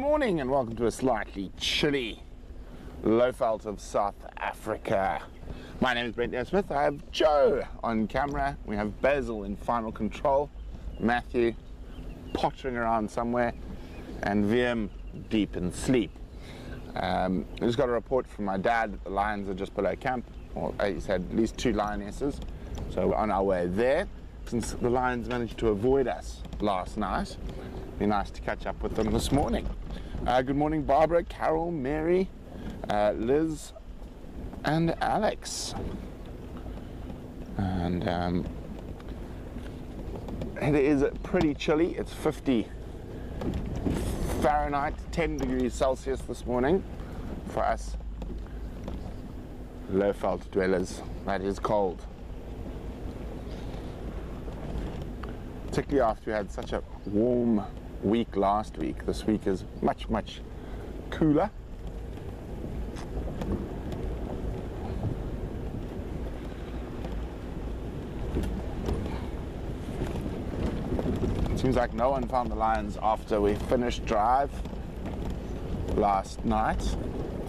morning and welcome to a slightly chilly Lowveld of South Africa. My name is Brent Smith. I have Joe on camera. We have Basil in final control, Matthew pottering around somewhere, and VM deep in sleep. I just got a report from my dad that the lions are just below camp, or he said at least 2 lionesses, so we're on our way there. Since the lions managed to avoid us last night, it'd be nice to catch up with them this morning. Good morning, Barbara, Carol, Mary, Liz, and Alex. And it is pretty chilly. It's 50 Fahrenheit, 10 degrees Celsius this morning for us Lowveld dwellers. That is cold. Particularly after we had such a warm week last week. This week is much cooler. Seems like no one found the lions after we finished drive last night,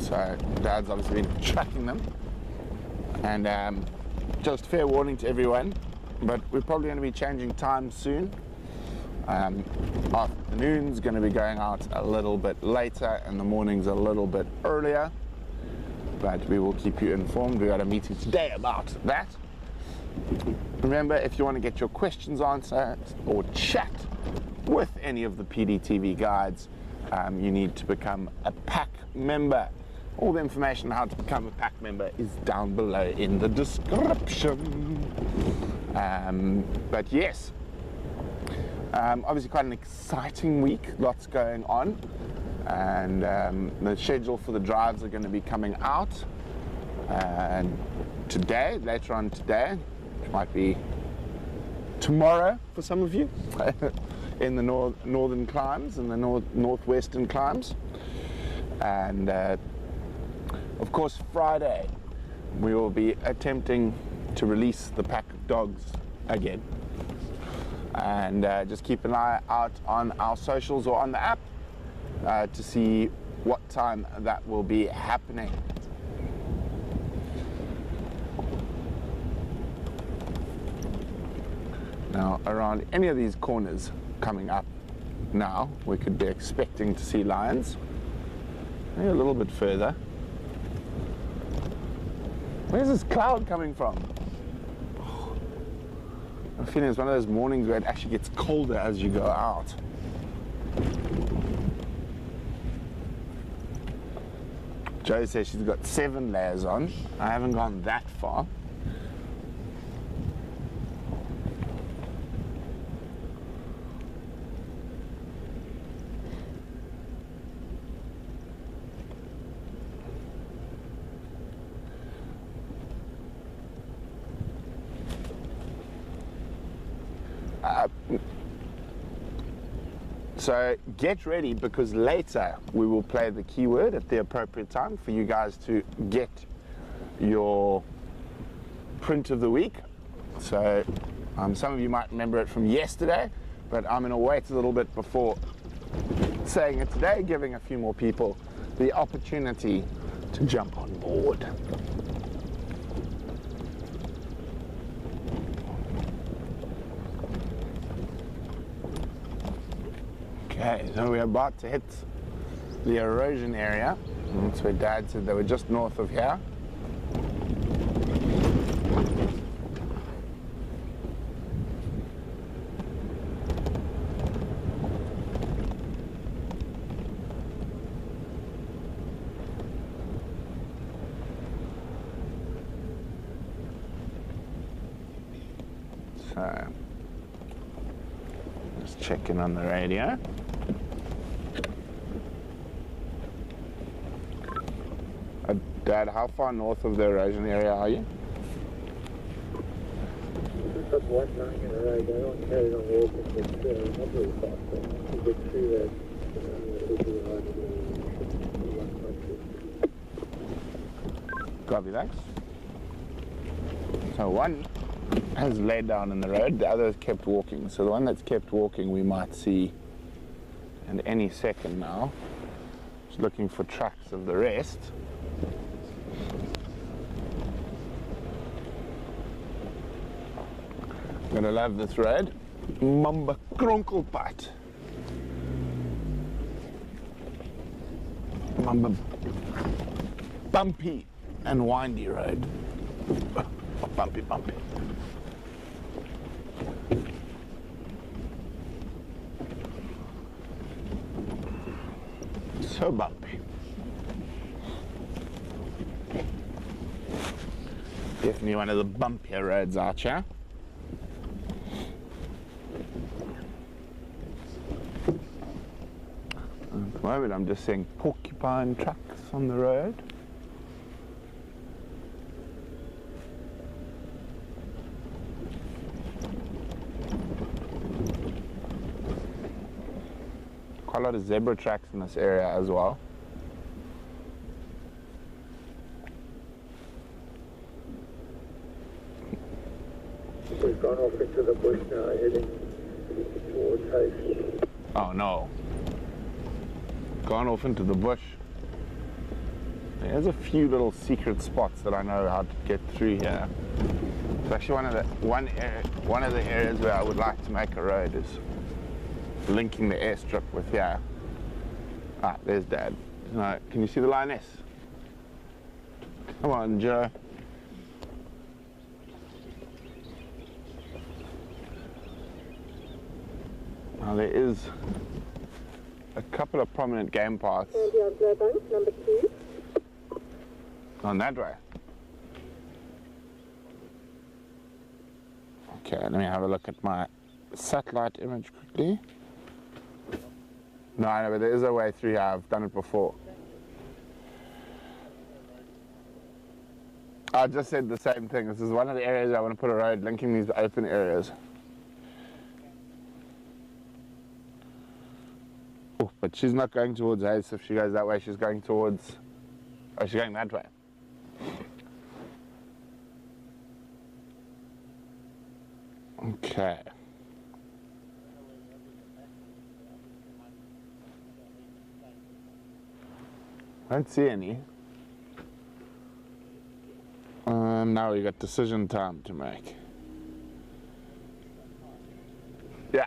so Dad's obviously been tracking them. And just fair warning to everyone, but we're probably going to be changing time soon. Afternoon's going to be going out a little bit later and the morning's a little bit earlier, but we will keep you informed. We got a meeting today about that. Remember, if you want to get your questions answered or chat with any of the PDTV guides, you need to become a pack member. All the information on how to become a pack member is down below in the description. But yes, obviously quite an exciting week, lots going on, and the schedule for the drives are going to be coming out today, later on today, which might be tomorrow for some of you in the northern climes and the northwestern climes. And of course Friday we will be attempting to release the pack of dogs again, and just keep an eye out on our socials or on the app to see what time that will be happening. Now, around any of these corners coming up now, we could be expecting to see lions. Maybe a little bit further. Where's this cloud coming from? I'm feeling it's one of those mornings where it actually gets colder as you go out. Jo says she's got 7 layers on. I haven't gone that far. So get ready, because later we will play the keyword at the appropriate time for you guys to get your print of the week. So some of you might remember it from yesterday, but I'm going to wait a little bit before saying it today, giving a few more people the opportunity to jump on board. Okay, so we're about to hit the erosion area. That's where Dad said they were just north of here. So, just checking on the radio. Dad, how far north of the erosion area are you? We've got one lying in a road. I don't carry on walking, but not really fast. So we get through that. Copy, thanks. So one has laid down in the road, the other has kept walking. So the one that's kept walking we might see in any second now. Just looking for tracks of the rest. Gonna love this road. Mamba Kronkelpad. Mamba bumpy and windy road. Bumpy. So bumpy. Definitely one of the bumpier roads out here. At the moment I'm just seeing porcupine tracks on the road. Quite a lot of zebra tracks in this area as well. We've gone off into the bush now, heading towards Hayes. Oh no. Gone off into the bush. There's a few little secret spots that I know how to get through here. It's actually one of the areas where I would like to make a road is linking the airstrip with here. Ah, there's Dad. No, can you see the lioness? Come on, Joe. Now there is a couple of prominent game paths number 2. on that way. Okay, let me have a look at my satellite image quickly. No, but there is a way through here. I've done it before. I just said the same thing. This is one of the areas I want to put a road linking these open areas. Oh, but she's not going towards Hayes. If she goes that way, she's going towards... Oh, she's going that way. Okay. I don't see any. Now we got decision time to make. Yeah.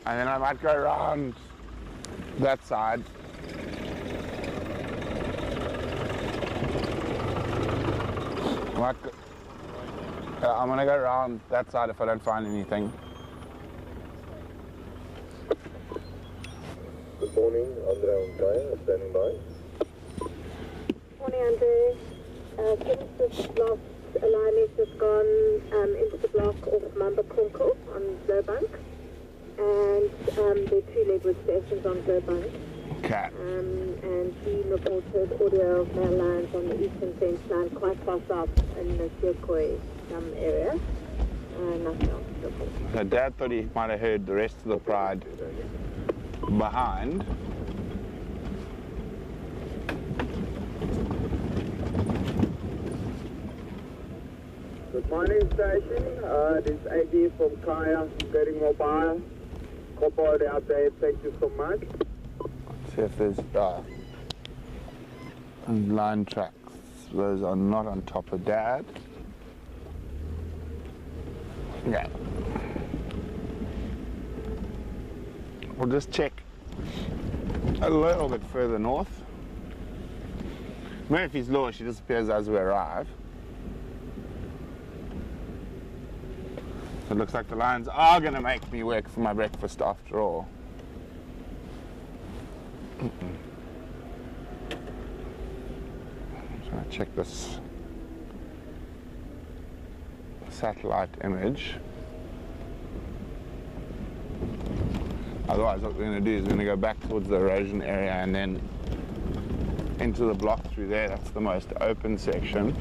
And then I might go around that side. I'm gonna go around that side if I don't find anything. Good morning, Andre and Kaya, standing by. Morning, Andre. Since this last alignment has gone into the block of Mamba Kronkel on Lowbank, and there are 2 level stations on Lowbank. Okay. And he reported audio of male lions on the eastern fence line quite far south in the Sekoi area. Nothing else to report. So Dad thought he might have heard the rest of the pride behind. Good morning, station. This is AD from Kaya, getting mobile. Copper out there, thank you so much. Let's see if there's line tracks. Those are not on top of Dad. Okay. We'll just check a little bit further north. Murphy's Law, she disappears as we arrive. So it looks like the lions are going to make me work for my breakfast after all. I'm trying to check this satellite image. Otherwise what we're going to do is we're going to go back towards the erosion area and then into the block through there. That's the most open section.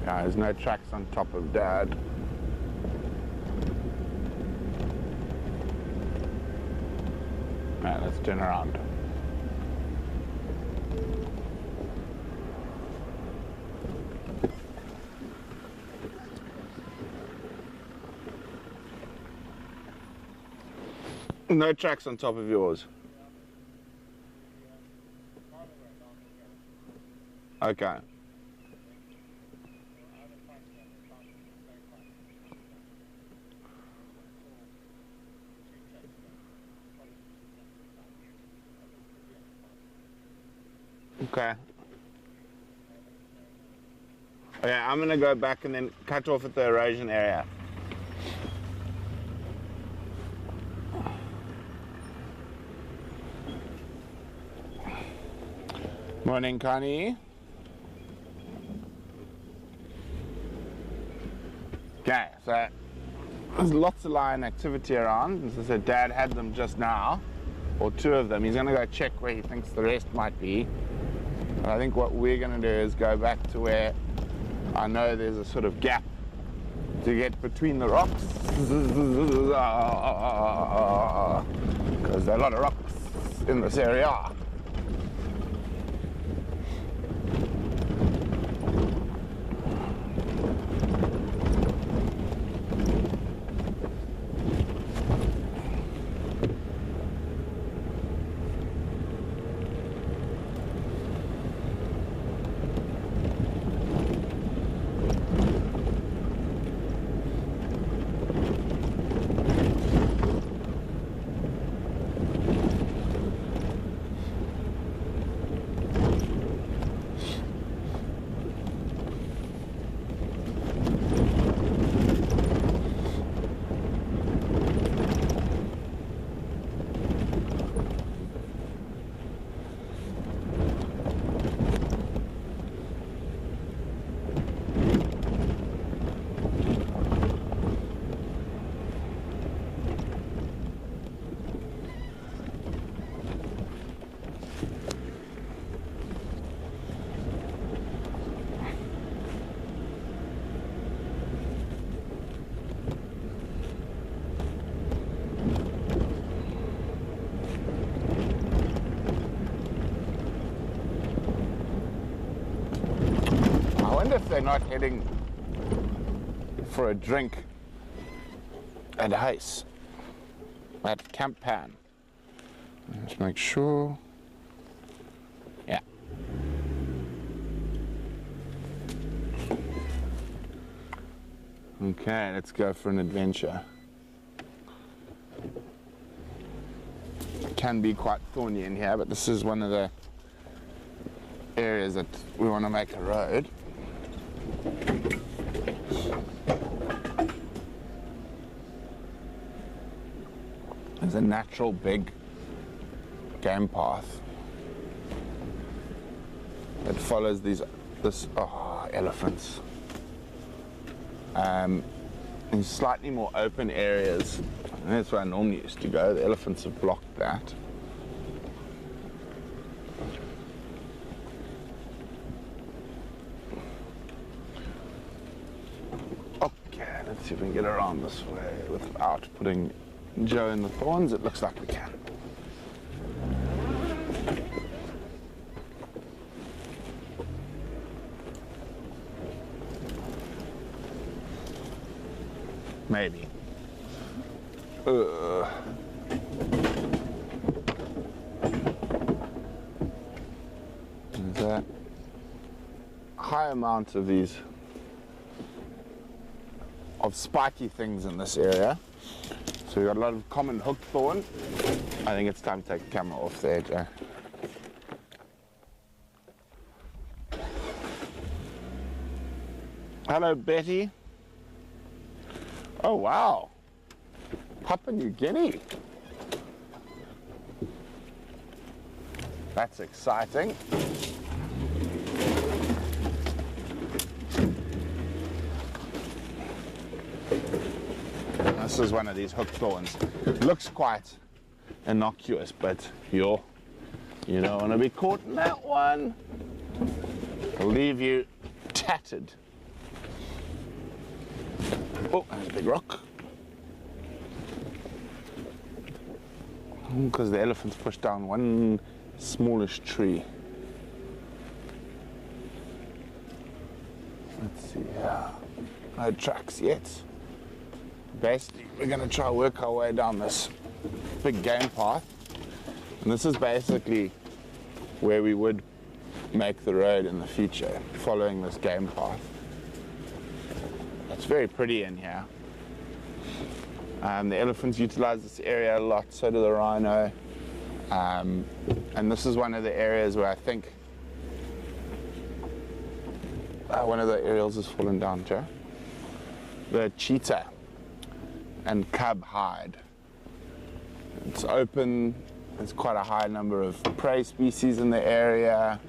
Yeah, there's no tracks on top of Dad. Right, let's turn around. No tracks on top of yours. Okay. Okay. Okay, I'm gonna go back and then cut off at the erosion area. Morning, Connie. Okay, so there's lots of lion activity around. As I said, Dad had them just now, or 2 of them. He's gonna go check where he thinks the rest might be. But I think what we're gonna do is go back to where I know there's a sort of gap to get between the rocks, because there are a lot of rocks in this area. If they're not heading for a drink at Huis, at Camp Pan. Let's make sure. Yeah. Okay, let's go for an adventure. It can be quite thorny in here, but this is one of the areas that we want to make a road. There's a natural big game path that follows these elephants. In slightly more open areas, and that's where I normally used to go. The elephants have blocked that. Let's see if we can get around this way without putting Joe in the thorns. It looks like we can. Maybe. There's a high amount of these spiky things in this area. So we've got a lot of common hook thorn. I think it's time to take the camera off there, Joe. Hello, Betty. Oh, wow. Papua New Guinea. That's exciting. This is one of these hook thorns. It looks quite innocuous, but you don't want to be caught in that one. It'll leave you tattered. Oh, there's a big rock. Because the elephants pushed down one smallish tree. Let's see here. No tracks yet. Basically, we're going to try work our way down this big game path, and this is basically where we would make the road in the future, following this game path. It's very pretty in here. The elephants utilize this area a lot, so do the rhino. And this is one of the areas where I think one of the aerials has fallen down, Joe. The cheetah and cub hide. It's open. There's quite a high number of prey species in the area.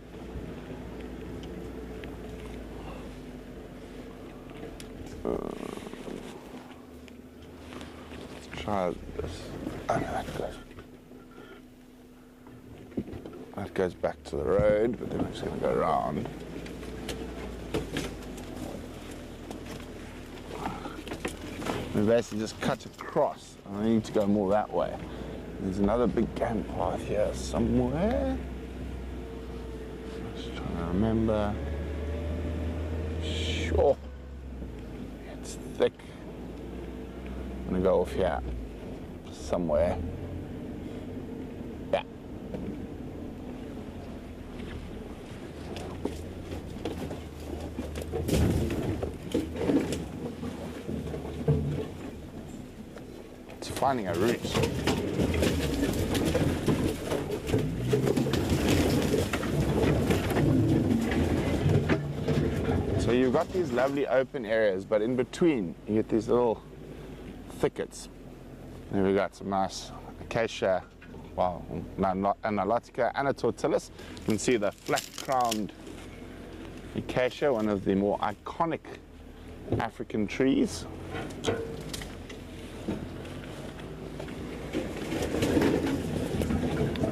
Let's try this. Oh no, that goes back to the road, but then we're just going to go around. We basically just cut across, and I need to go more that way. There's another big game path here somewhere. Just trying to remember. Sure. It's thick. I'm going to go off here somewhere. Yeah. It's finding a route. So you've got these lovely open areas, but in between you get these little thickets. And we've got some nice acacia, well, analotica and a tortillus. You can see the flat-crowned acacia, one of the more iconic African trees.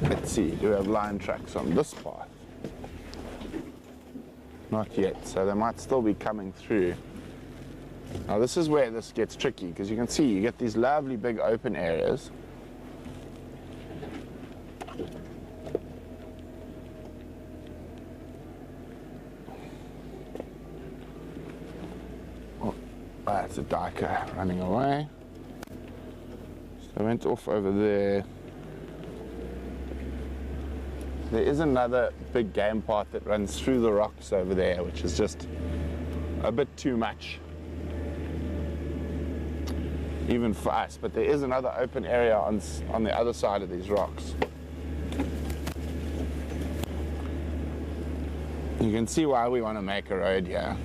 Let's see, do we have line tracks on this path? Not yet, so they might still be coming through. Now this is where this gets tricky, because you can see you get these lovely big open areas. Oh, that's a duiker running away. So I went off over there. There is another big game path that runs through the rocks over there, which is just a bit too much, even for us. But there is another open area on the other side of these rocks. You can see why we want to make a road here.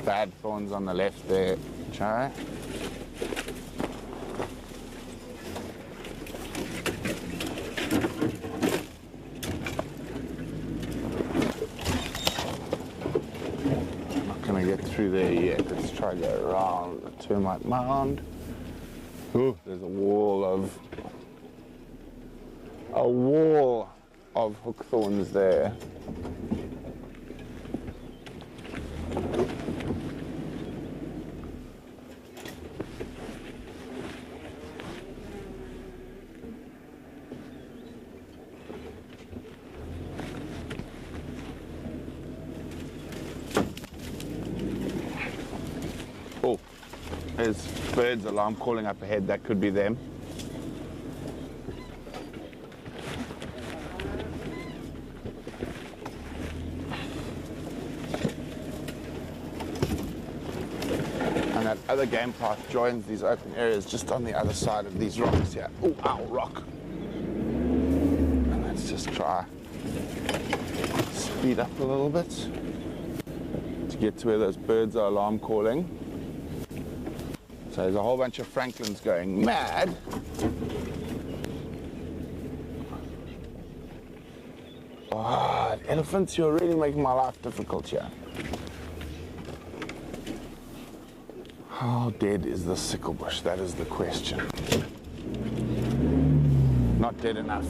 Bad thorns on the left there, Joe. I'm not going to get through there yet. Let's try to go around the termite mound. Ooh, there's a wall of hook thorns there. Oh, there's birds alarm calling up ahead. That could be them. And that other game path joins these open areas just on the other side of these rocks here. Oh, ow, rock. And let's just try speed up a little bit to get to where those birds are alarm calling. So there's a whole bunch of francolins going mad. Oh, elephants, you're really making my life difficult here. How dead is the sickle bush? That is the question. Not dead enough.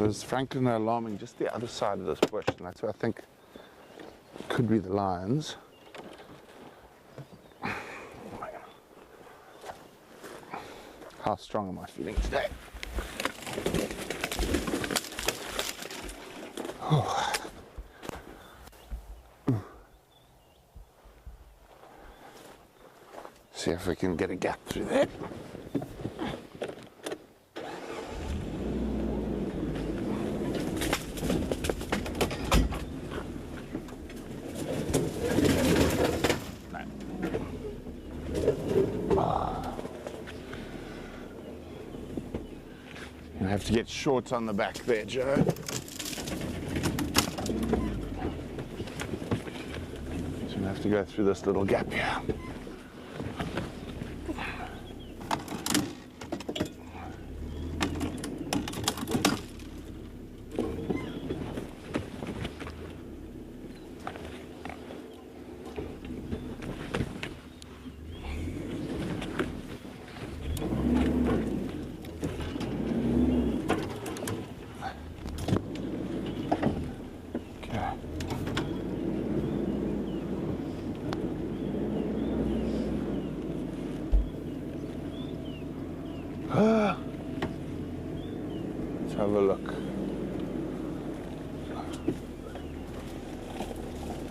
So there's Franklin alarming just the other side of this bush, and that's where I think could be the lions. How strong am I feeling today? Oh. See if we can get a gap through there. I have to get short on the back there, Joe. So I have to go through this little gap here. Let's have a look.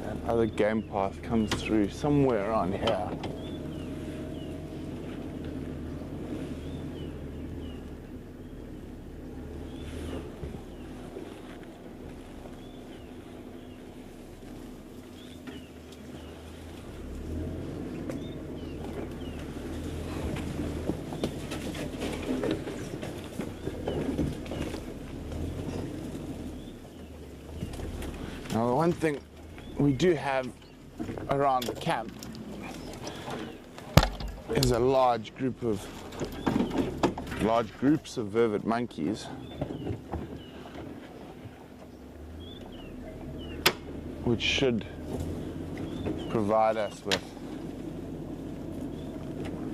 That other game path comes through somewhere on here. Now, the one thing we do have around the camp is a large groups of vervet monkeys, which should provide us with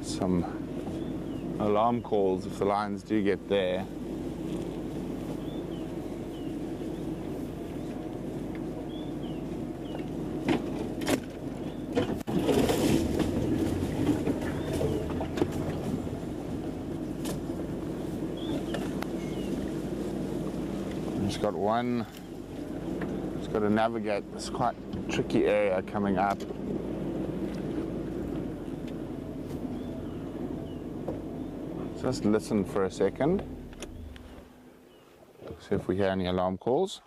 some alarm calls if the lions do get there. It's got to navigate this quite tricky area coming up. Just listen for a second. See if we hear any alarm calls.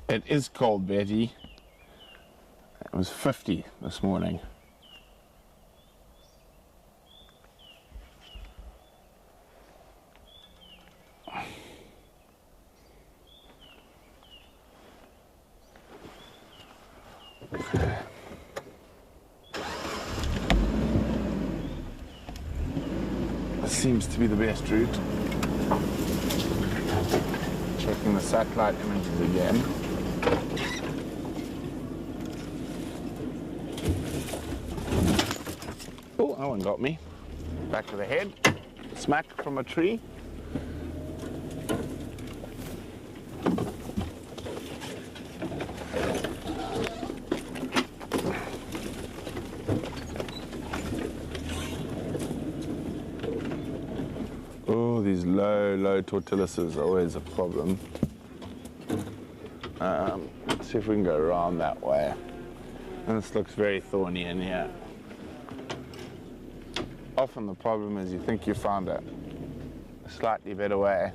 It is cold, Betty. It was 50 this morning. This seems to be the best route. Checking the satellite images again. Oh, that one got me. Back of the head. Smack from a tree. Oh, these low tortillas are always a problem. Let's see if we can go around that way. And this looks very thorny in here. Often the problem is you think you found a slightly better way,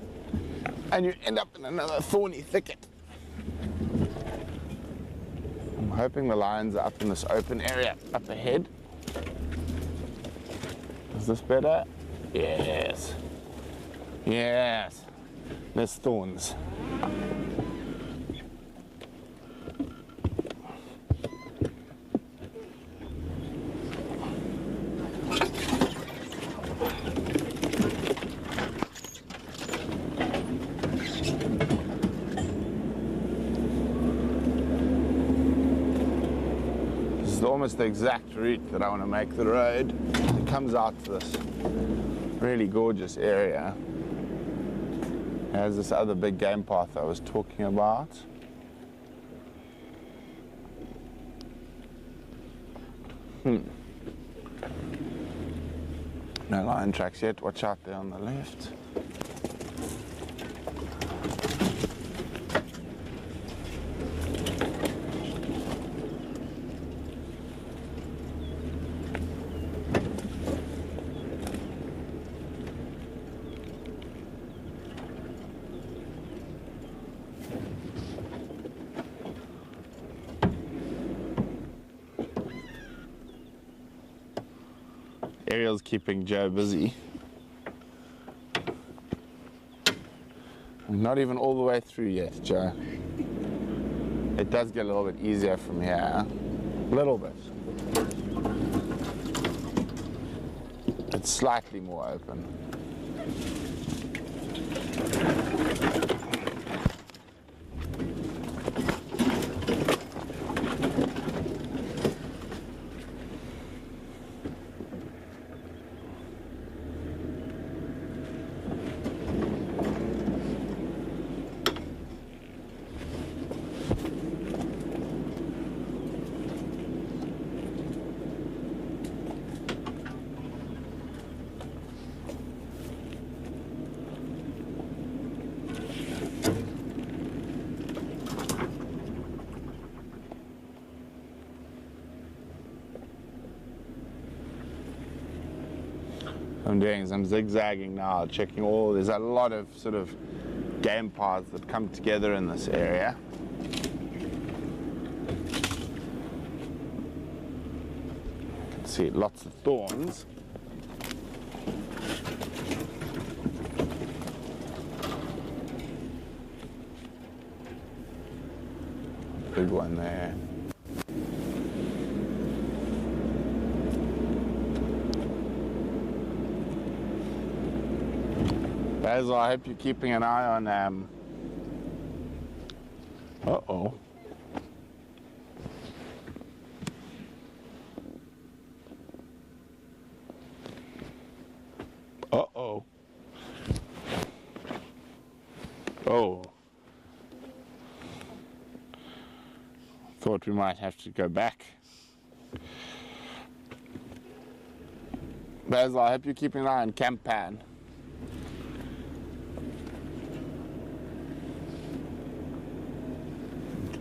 and you end up in another thorny thicket. I'm hoping the lions are up in this open area up ahead. Is this better? Yes. Yes. There's thorns. almost the exact route that I want to make the road. It comes out to this really gorgeous area. There's this other big game path I was talking about. No lion tracks yet. Watch out there on the left. Ariel's keeping Joe busy. I'm not even all the way through yet, Joe. It does get a little bit easier from here. A little bit. It's slightly more open. I'm doing is I'm zigzagging now, checking there's a lot of sort of game paths that come together in this area. You can see lots of thorns. Big one there. Basil, I hope you're keeping an eye on uh-oh. Uh-oh. Oh. Thought we might have to go back. Basil, I hope you're keeping an eye on Campan.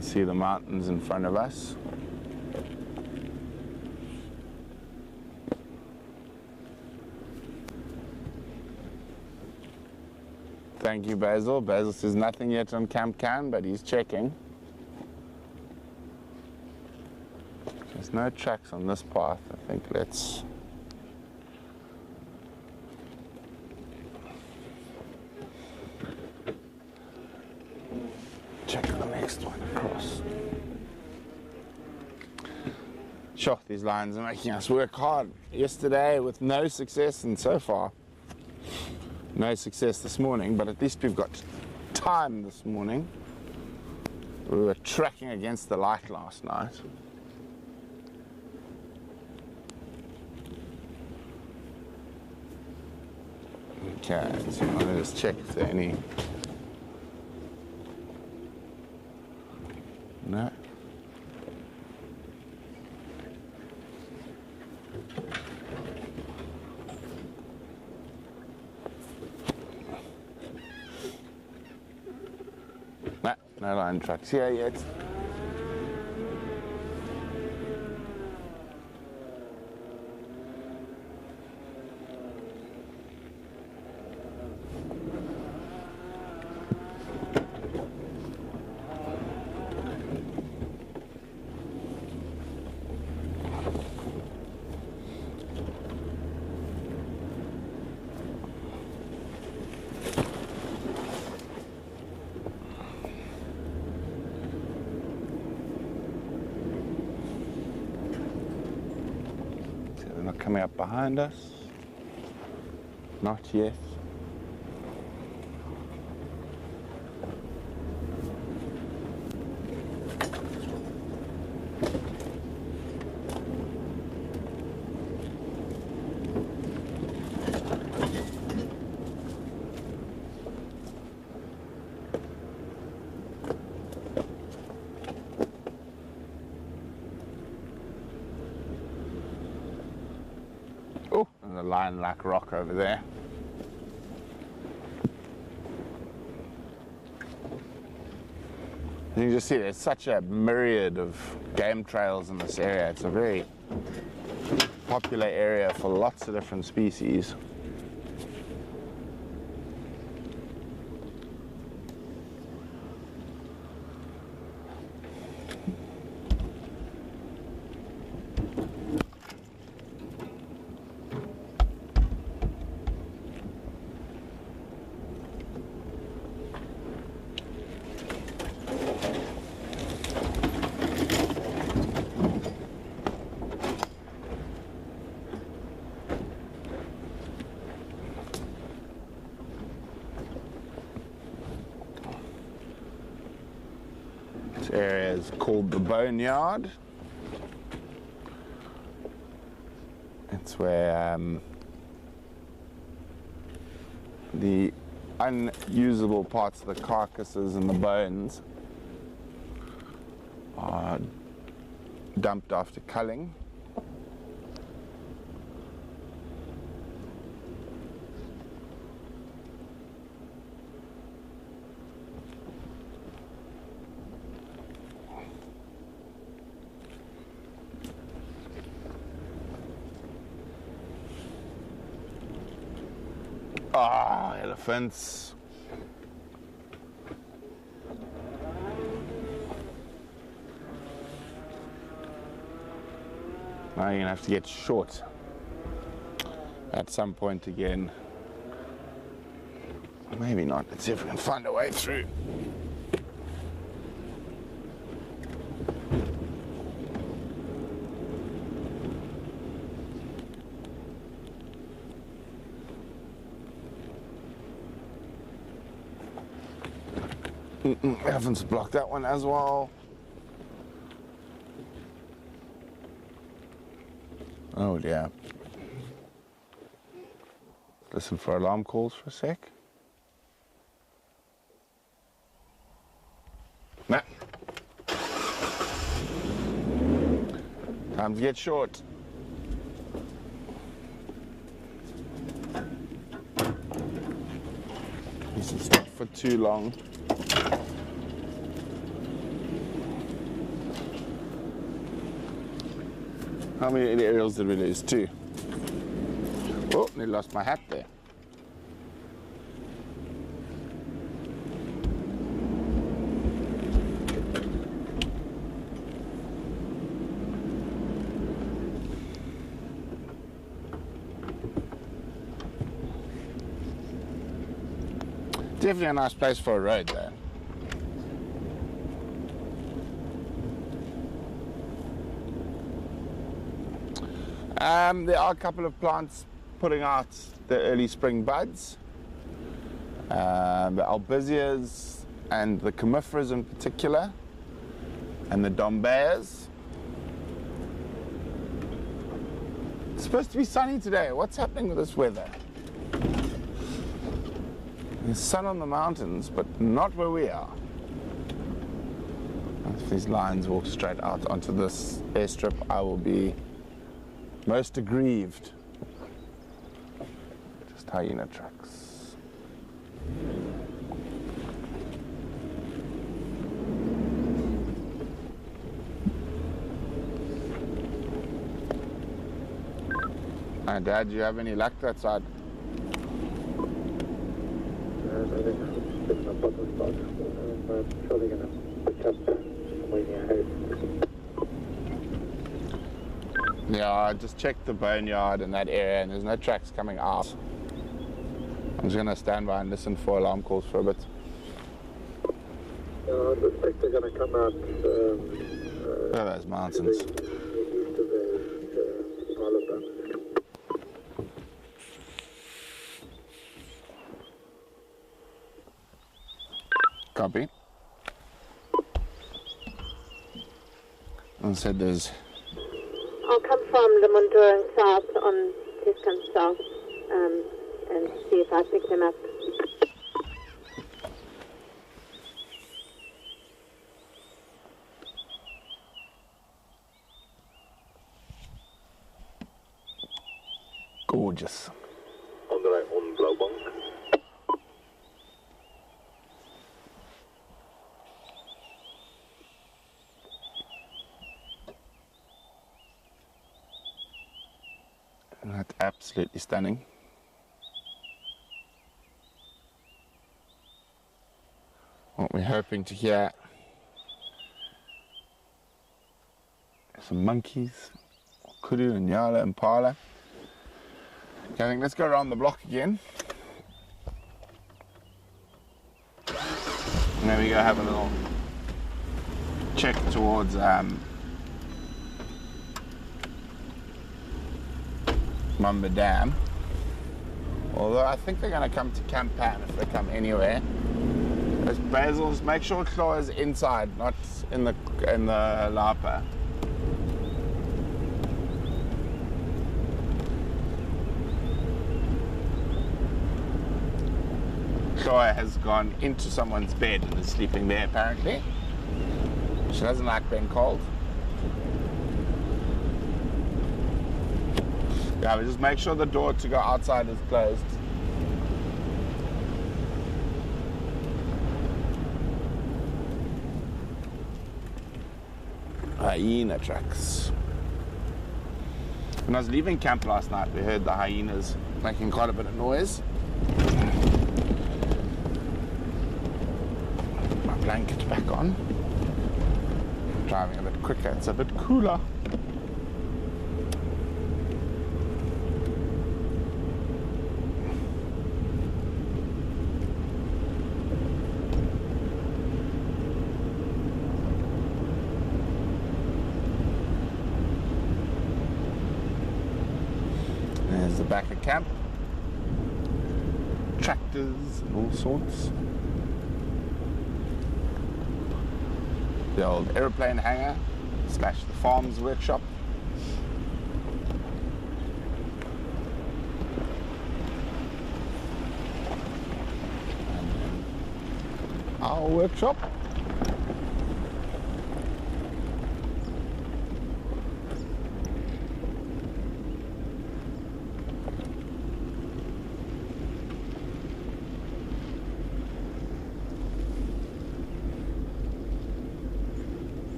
See the mountains in front of us. Thank you, Basil. Basil says nothing yet on Camp Can, but he's checking. There's no tracks on this path. I think let's check the next one across. Sure, these lions are making us work hard. Yesterday with no success, and so far no success this morning, but at least we've got time this morning. We were tracking against the light last night. Okay, so I'm going to just check if there are any. No. No lion tracks here yet. Coming up behind us. Not yet. lion-like rock over there. You can just see there's such a myriad of game trails in this area. It's a very popular area for lots of different species. This area is called the Boneyard. It's where the unusable parts of the carcasses and the bones are dumped after culling. Ah, elephants. Now you're gonna have to get short at some point again. Maybe not. Let's see if we can find a way through. Elephants blocked that one as well. Oh dear. Listen for alarm calls for a sec. Nah. Time to get short. This is not for too long. How many aerials did we lose? 2. Oh, I lost my hat there. Definitely a nice place for a road though. There are a couple of plants putting out the early spring buds. The albizias and the commiferas in particular, and the dombeas. It's supposed to be sunny today. What's happening with this weather? There's sun on the mountains, but not where we are. If these lions walk straight out onto this airstrip, I will be most aggrieved. Just hyena tracks. Hi, Dad, do you have any luck that side? I think I'm picking up on the spot. I'm surely going to pick up somewhere ahead. Yeah, I just checked the boneyard in that area and there's no tracks coming out. I'm just going to stand by and listen for alarm calls for a bit. I suspect they're going to come out. Oh, those mountains. East of the Isle of Bun. Copy. I said there's... I'll come from the Munduring south on Tiscombe south and see if I pick them up. Gorgeous. gorgeous. André on Blauwbank. That's absolutely stunning. What we're hoping to hear, some monkeys, kudu and yala and pala. Okay, I think let's go around the block again. And there we go, have a little check towards Mamba Dam. Although I think they're going to come to Camp Pan if they come anywhere. As Basil's, make sure claw is inside, not in the lapa. Claw has gone into someone's bed and is sleeping there apparently. She doesn't like being cold. Yeah, but just make sure the door to go outside is closed. Hyena tracks. When I was leaving camp last night, we heard the hyenas making quite a bit of noise. Put my blanket back on. Driving a bit quicker, it's a bit cooler. There's the back of camp. Tractors and all sorts. The old aeroplane hangar / the farm's workshop. And then our workshop.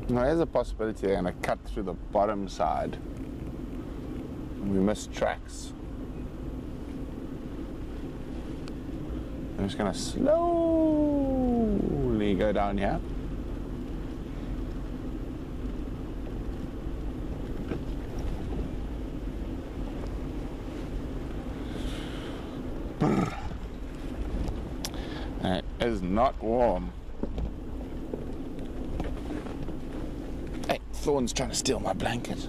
Now there's a possibility they're going to cut through the bottom side and we miss tracks. I'm just going to slowly go down here. It is not warm. Thorn's trying to steal my blanket.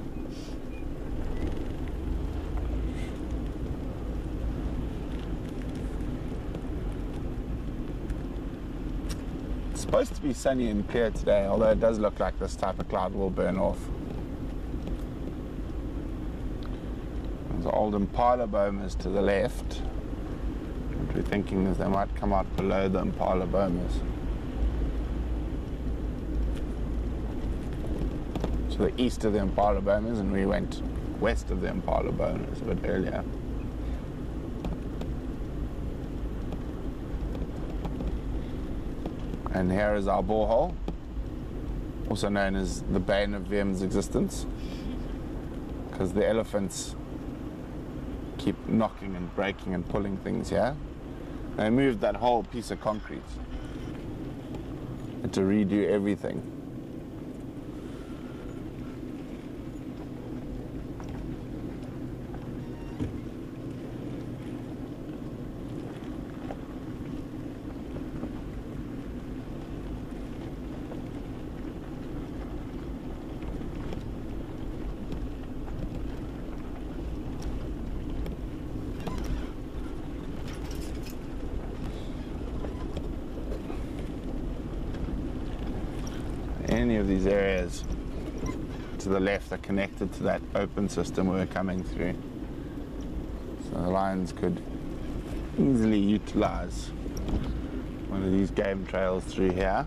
It's supposed to be sunny and clear today, although it does look like this type of cloud will burn off. There's old impala bomas to the left. What we're thinking is they might come out below the impala bomas. To the east of the impala bomas, and we went west of the impala bomas a bit earlier. And here is our borehole, also known as the bane of Wem's existence, because the elephants keep knocking and breaking and pulling things here. They moved that whole piece of concrete and to redo everything. Any of these areas to the left are connected to that open system we're coming through. So the lions could easily utilize one of these game trails through here.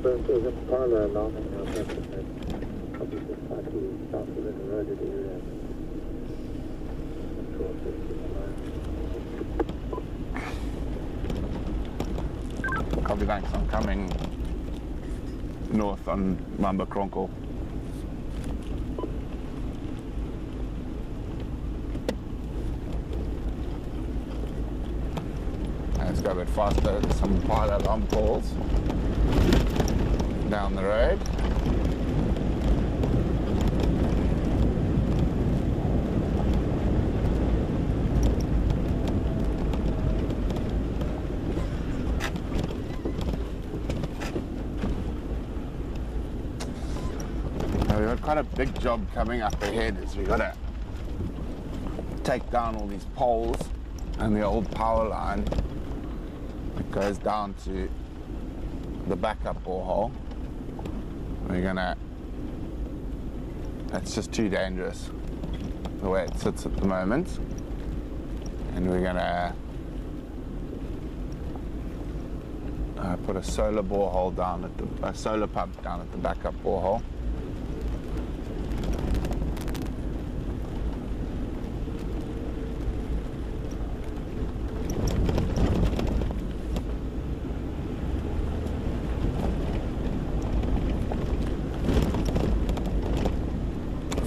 There's a parlor along in your probably just slightly south of the eroded area. Copy, thanks. I'm coming north on Botanical. Let's go a bit faster. There's some fire alarm calls down the road. Now we've got quite a big job coming up ahead, as we've got to take down all these poles and the old power line that goes down to the backup borehole. We're gonna, that's just too dangerous the way it sits at the moment, and we're gonna put a solar borehole down at a solar pump down at the backup borehole.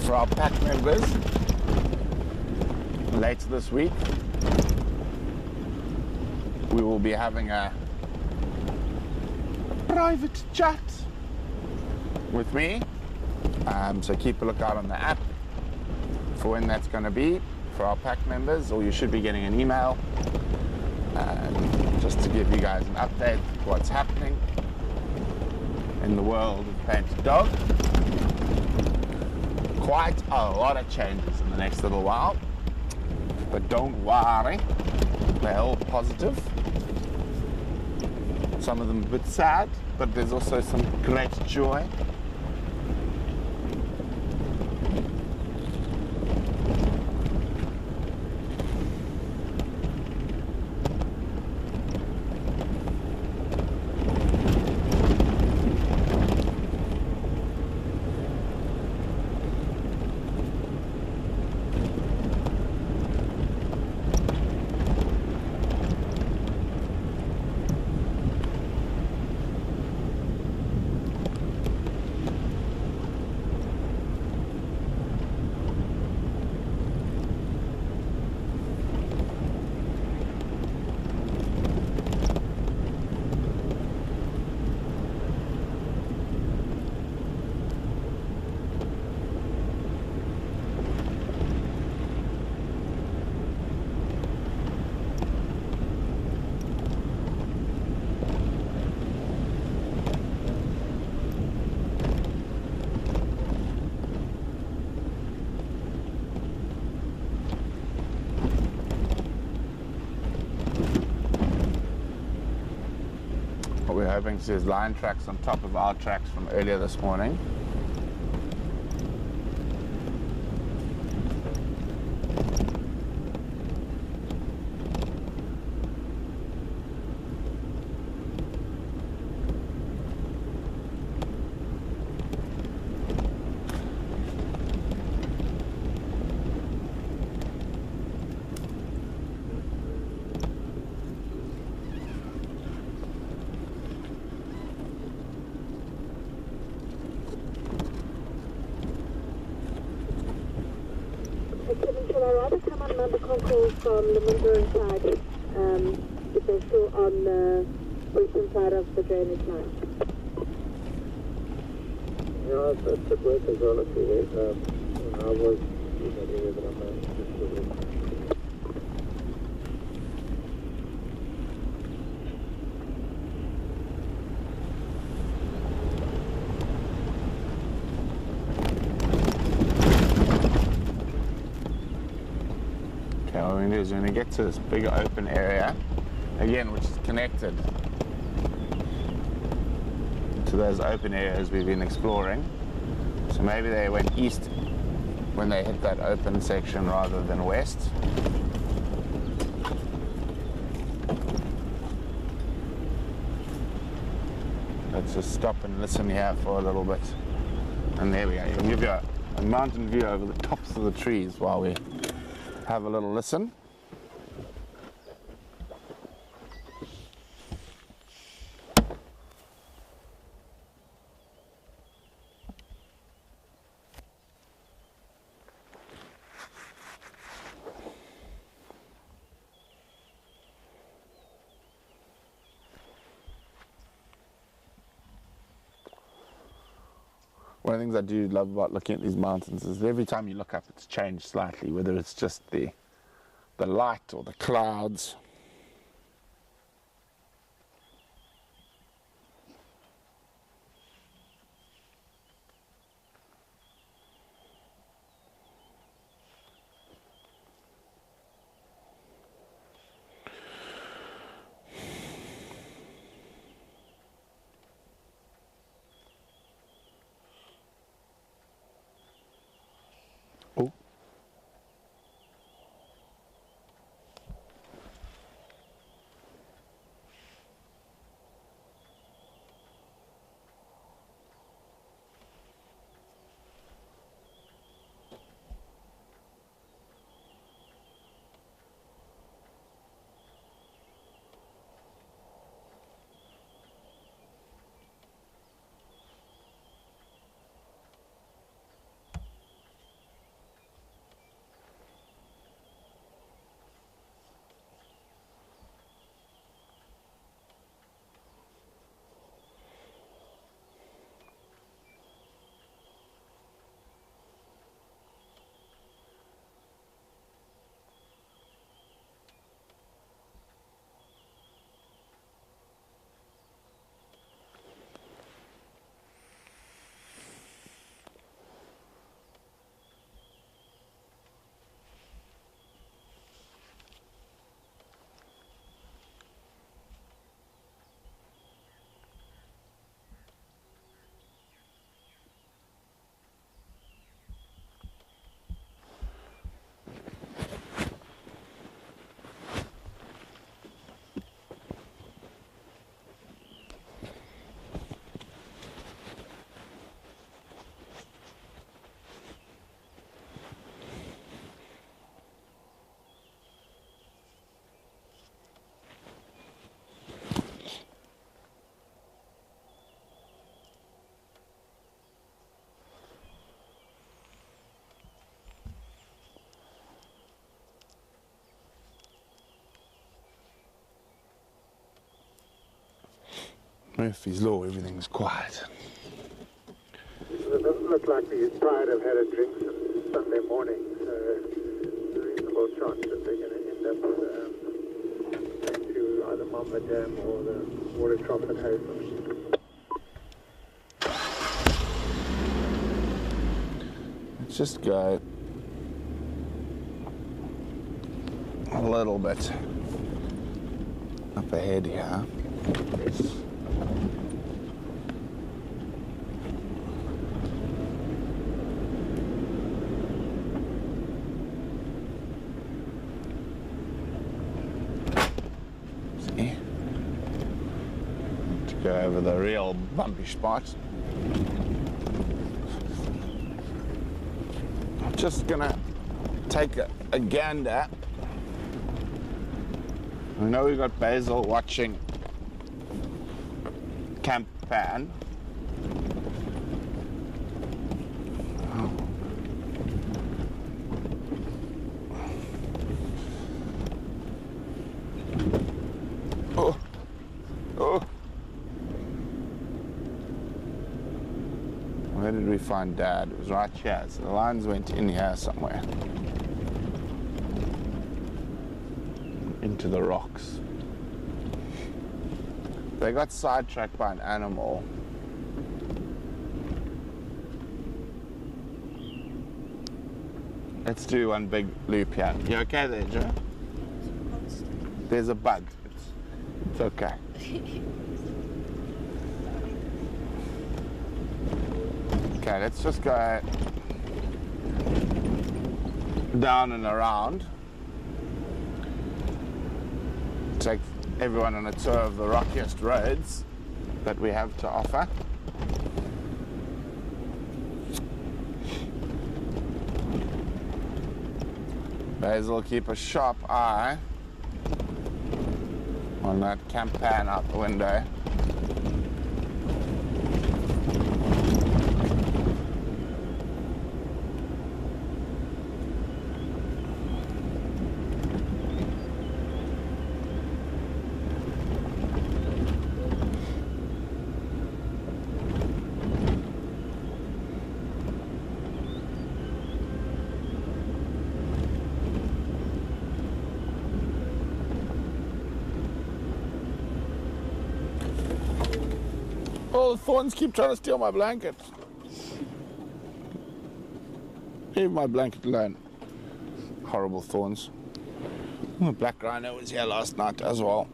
For our pack members, later this week we will be having a private chat with me, so keep a lookout on the app for when that's going to be for our pack members, or you should be getting an email just to give you guys an update of what's happening in the world of Painted Dog. Quite a lot of changes in the next little while, but don't worry, they're all positive. Some of them a bit sad, but there's also some great joy. What we're hoping to see is line tracks on top of our tracks from earlier this morning. Shall I rather come on Botanical from the Mundura side, if they're still on the western side of the drainage line? Yeah, that's the work as well, actually. I was in that area that I'm just is when we get to this big open area, again, which is connected to those open areas we've been exploring. So maybe they went east when they hit that open section rather than west. Let's just stop and listen here for a little bit. And there we go. I'll give you a mountain view over the tops of the trees while we have a little listen. One of the things I do love about looking at these mountains is that every time you look up it's changed slightly, whether it's just the light or the clouds. Oh. Murphy's Law, everything's quiet. It doesn't look like the bride have had a drink since Sunday morning, so there's a reasonable chance that they're going to end up going to either Mamba Dam or the water trough at Hazel. Let's just go a little bit up ahead here. Go over the real bumpy spots. I'm just gonna take a gander. I know we've got Basil watching Camp Pan. Oh. Oh. Where did we find Dad? It was right here. So the lines went in here somewhere. Into the rocks. They got sidetracked by an animal. Let's do one big loop here. You okay there, Joe? There's a bug. It's okay. Okay, let's just go down and around. Take everyone on a tour of the rockiest roads that we have to offer. Basil, keep a sharp eye on that camp pan out the window. Oh, the thorns keep trying to steal my blanket. Leave my blanket alone. Horrible thorns. The black rhino was here last night as well.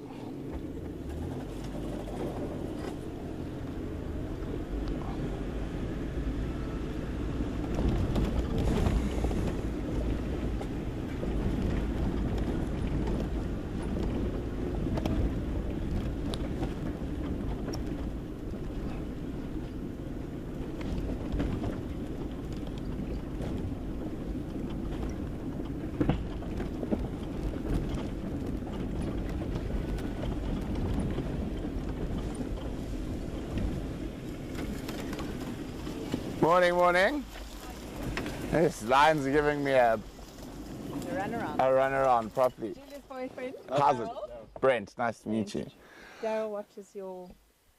Morning, morning. This lion's giving me a run around properly. Julia's boyfriend. How's it? Brent, nice to meet you. Daryl watches your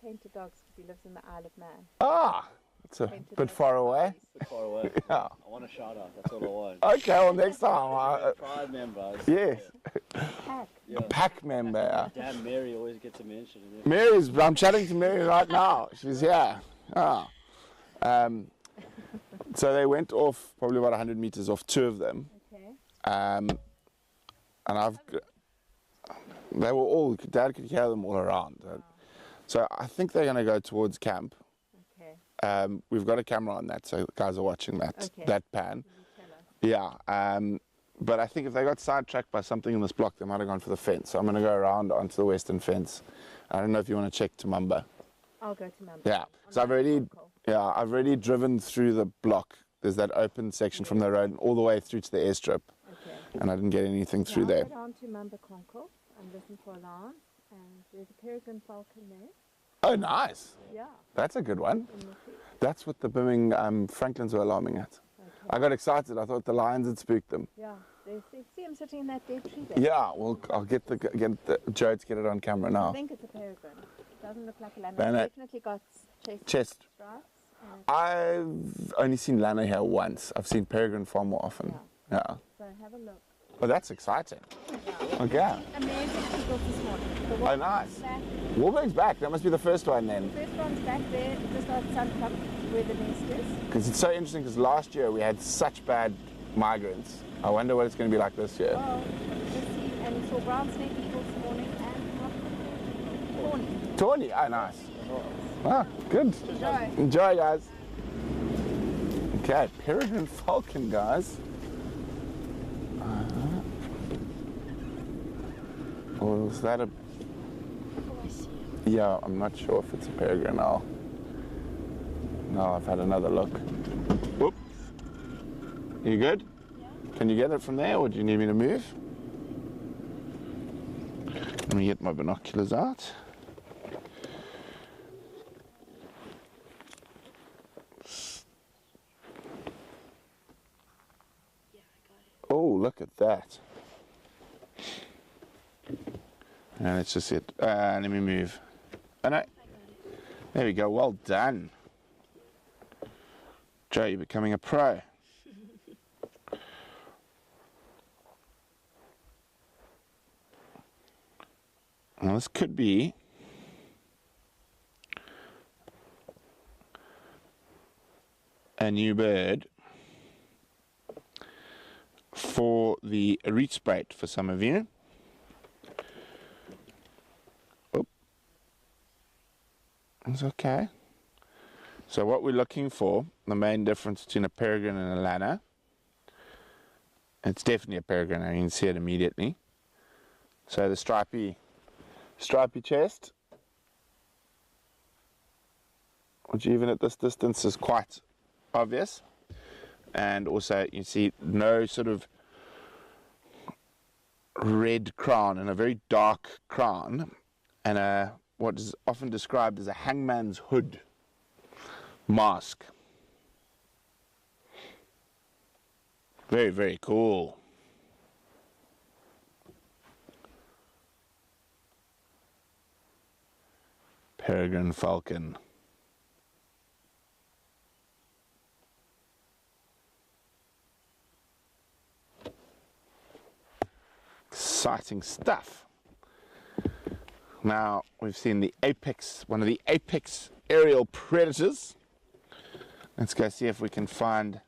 painted dogs because he lives in the Isle of Man. Ah, it's a Painted bit dogs. far away. Far away. Yeah. I want a shout out. That's all I want. Okay, well next time. Pride members. Yes, Pack. Yeah. pack member. Damn, Mary always gets a mention. I'm chatting to Mary right now. She's here. Ah. So they went off probably about 100 meters off, two of them. Okay. And they were all, Dad could hear them all around. So I think they're going to go towards camp. Okay. We've got a camera on that, so the guys are watching that Okay. that pan. Can you tell us? Yeah. But I think if they got sidetracked by something in this block, they might have gone for the fence. So I'm going to go around onto the western fence. I don't know if you want to check Tumumba. I'll go to Mum. Yeah. So I've already driven through the block. There's that open section from the road all the way through to the airstrip, Okay. and I didn't get anything through there. I'll go down to Mumbakonko and listen for alarm. And there's a peregrine falcon there. Oh, nice. Yeah. That's a good one. In the tree. That's what the booming Franklins were alarming at. Okay. I got excited. I thought the lions had spooked them. Yeah. They see him sitting in that dead tree there. Yeah, well, I'll get the Joe to get it on camera I now. think it's a peregrine. It doesn't look like a lamb. No, no. It's definitely got Chest. stripes. I've only seen Lana here once. I've seen peregrine far more often. Yeah. So have a look. Oh, that's exciting. Okay. Amazing eagles this morning. The Oh, one nice. back, Warburg's back. That must be the first one then. first one's back there, just outside Sun Cup, where the nest is. Because it's so interesting because last year we had such bad migrants. I wonder what it's going to be like this year. Oh, just see, and we saw brown snake eagles this morning and thorny. Thorny. Oh, nice. Ah, good. Enjoy. Enjoy, guys. Okay, peregrine falcon, guys. Or is that a... Yeah, I'm not sure if it's a peregrine now. No, I've had another look. Whoop. You good? Yeah. Can you get it from there, or do you need me to move? Let me get my binoculars out. Oh, look at that. And let's just sit. Let me move. Oh, no. There we go. Well done. Joe, you're becoming a pro. Now, this could be a new bird for the Rietspruit for some of you. It's okay. So what we're looking for, the main difference between a peregrine and a lanner, it's definitely a peregrine, you can see it immediately. So the stripy chest, which even at this distance is quite obvious, and also you see no sort of red crown and a very dark crown, and what is often described as a hangman's hood mask. Very, very cool. Peregrine falcon. Exciting stuff. Now we've seen the apex, one of the apex aerial predators. Let's go see if we can find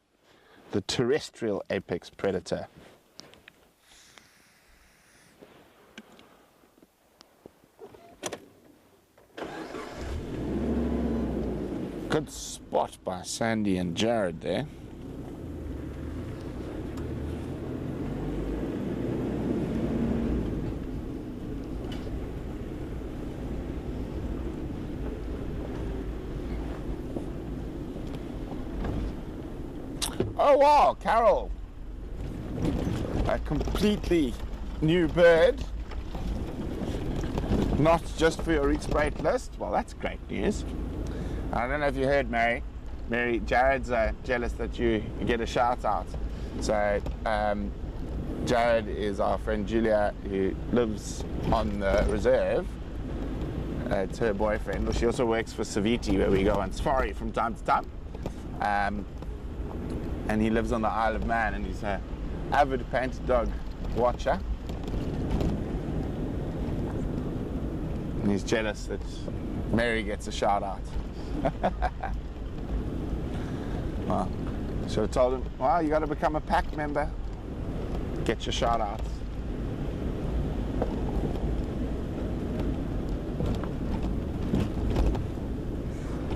the terrestrial apex predator. Good spot by Sandy and Jared there. Oh wow, Carol, a completely new bird, not just for your Rietspruit list. Well, that's great news. I don't know if you heard, Mary, Jared's jealous that you get a shout out. So Jared is our friend Julia, who lives on the reserve. It's her boyfriend. She also works for Saviti, where we go on safari from time to time. And he lives on the Isle of Man, and he's an avid painted dog watcher. And he's jealous that Mary gets a shout out. Well, should have told him, well, you got to become a pack member, get your shout outs.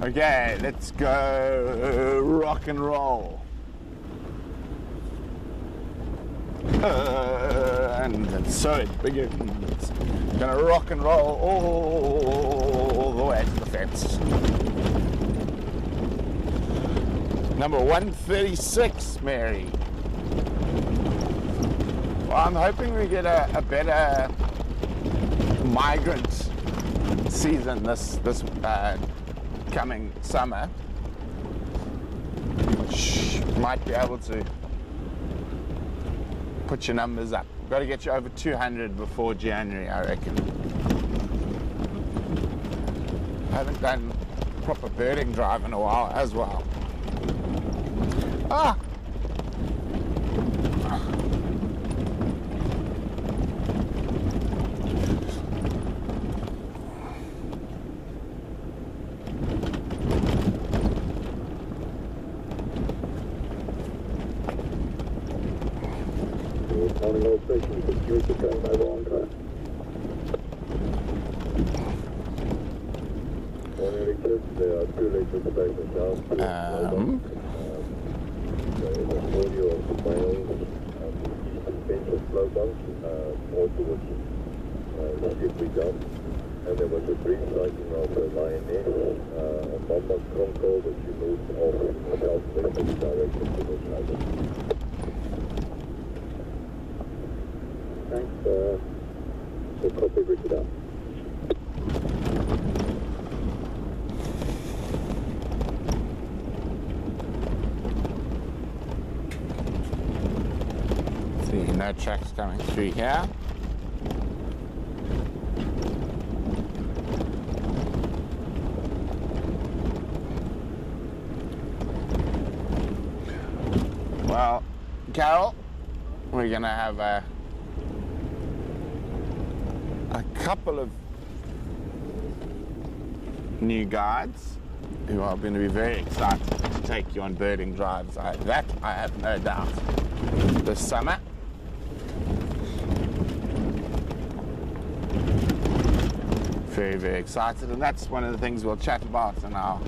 Okay, let's go rock and roll. And so it begins. Gonna rock and roll all the way to the fence. Number 136, Mary. Well, I'm hoping we get a better migrant season this coming summer, which might be able to put your numbers up. We've got to get you over 200 before January, I reckon. I haven't done proper birding drive in a while as well. Ah! And there was a brief sighting of a lioness on Botanical, but she moved off southwest in the direction to the south. Thanks. So copy, Richard up. See, no tracks coming through here. Well, Carol, we're going to have a couple of new guides who are going to be very excited to take you on birding drives. That I have no doubt. This summer. Very, very excited, and that's one of the things we'll chat about in our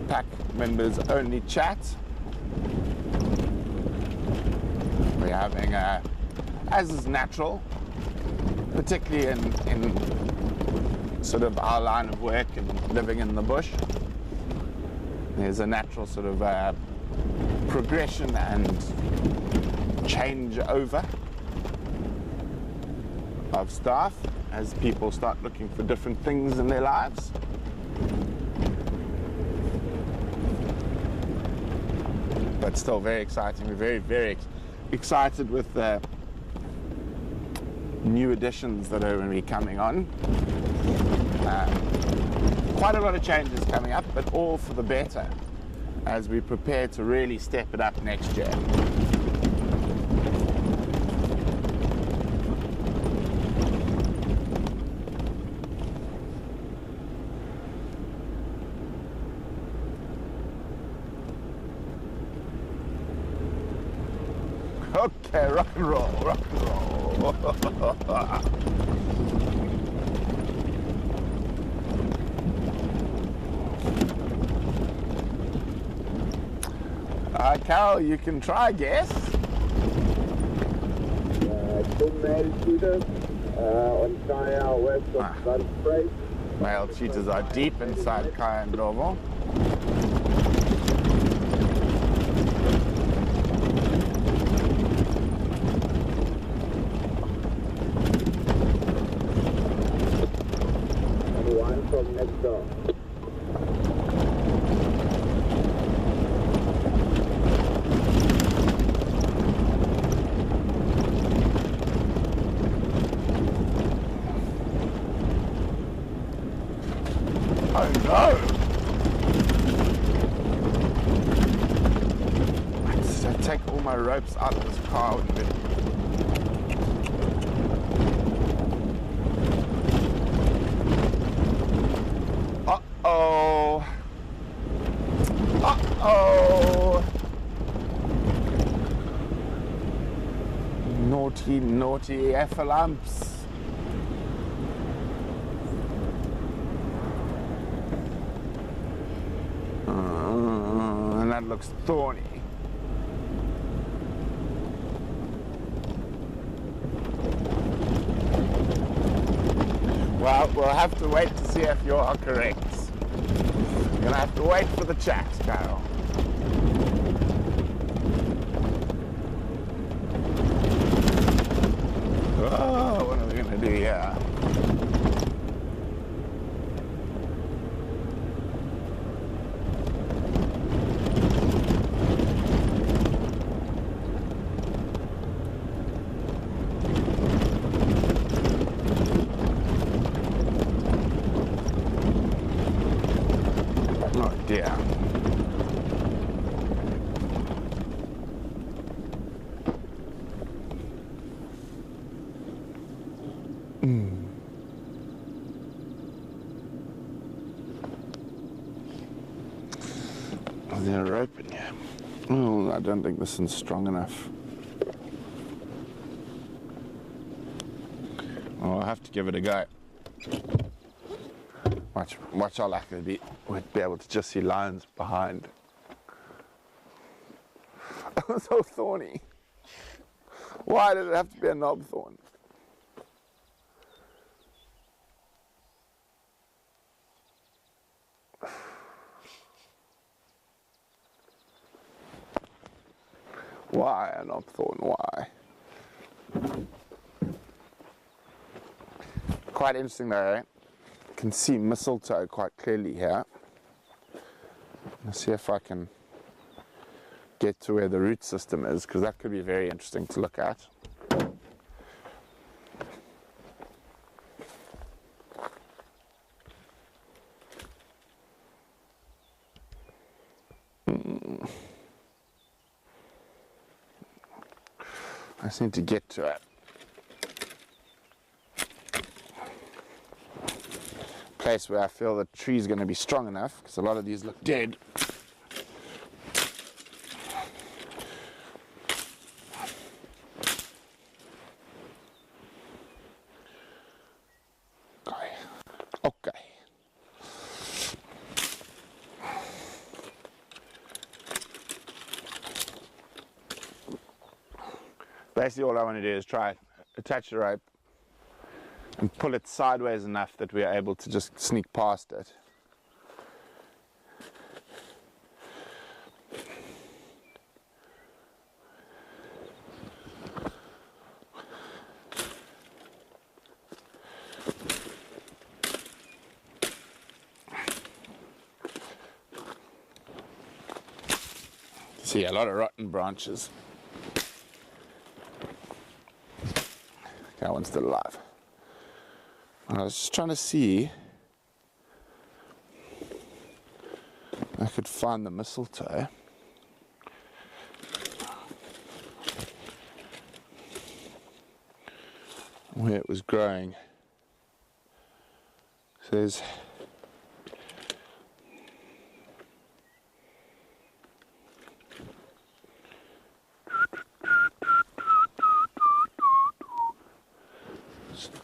pack members only chat. We're having as is natural, particularly in sort of our line of work and living in the bush. There's a natural sort of progression and change over of staff as people start looking for different things in their lives. But still very exciting. We're very, very excited with the new additions that are going to be coming on. Quite a lot of changes coming up, but all for the better as we prepare to really step it up next year. Okay, rock and roll, rock and roll. Carol, you can try, guess. Male cheetahs on Kaya west of Rietspruit. Male cheetahs are deep inside Kaya and Lowveld. And one from next door. Oh no! I take all my ropes out of this car. Uh-oh! Uh-oh! Naughty, naughty effalumps. And that looks thorny. Well, we'll have to wait to see if you are correct. You're gonna have to wait for the chat, Carol. Oh, what are we gonna do here? Oh dear. Is there a rope in here? Oh, I don't think this one's strong enough. Oh, I'll have to give it a go. Watch our luck. We'd be able to just see lines behind. Oh, so thorny. Why did it have to be a knob thorn? Why a knob thorn? Why? Quite interesting though, eh? Can see mistletoe quite clearly here. Let's see if I can get to where the root system is, because that could be very interesting to look at. I just need to get to it. Place where I feel the tree's going to be strong enough, because a lot of these look dead. Okay. Oh, Okay. Basically all I want to do is try attach the rope and pull it sideways enough that we are able to just sneak past it. See a lot of rotten branches. That one's still alive. I was just trying to see if I could find the mistletoe. Where it was growing. So there's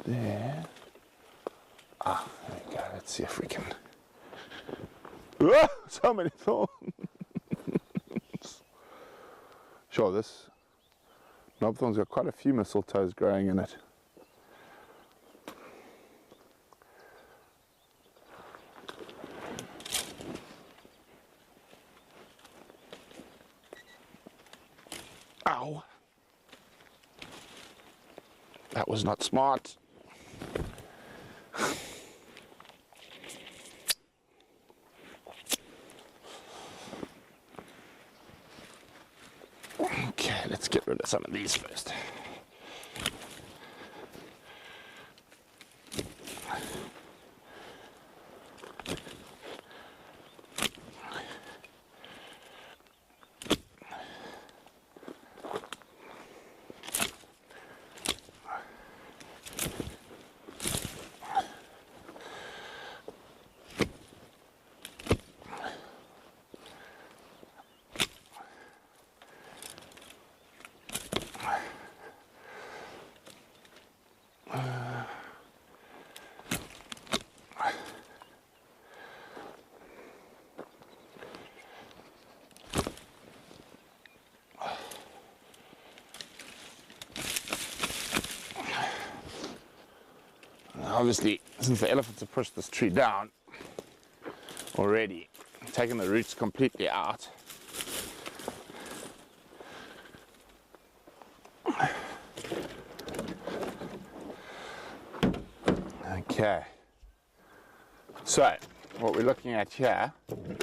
there. Ah, there we go. Let's see if we can. Oh, so many thorns. Sure, this knobthorn's got quite a few mistletoes growing in it. Ow. That was not smart. Okay, let's get rid of some of these first. Obviously, since the elephants have pushed this tree down already, taken the roots completely out, okay, so what we're looking at here, you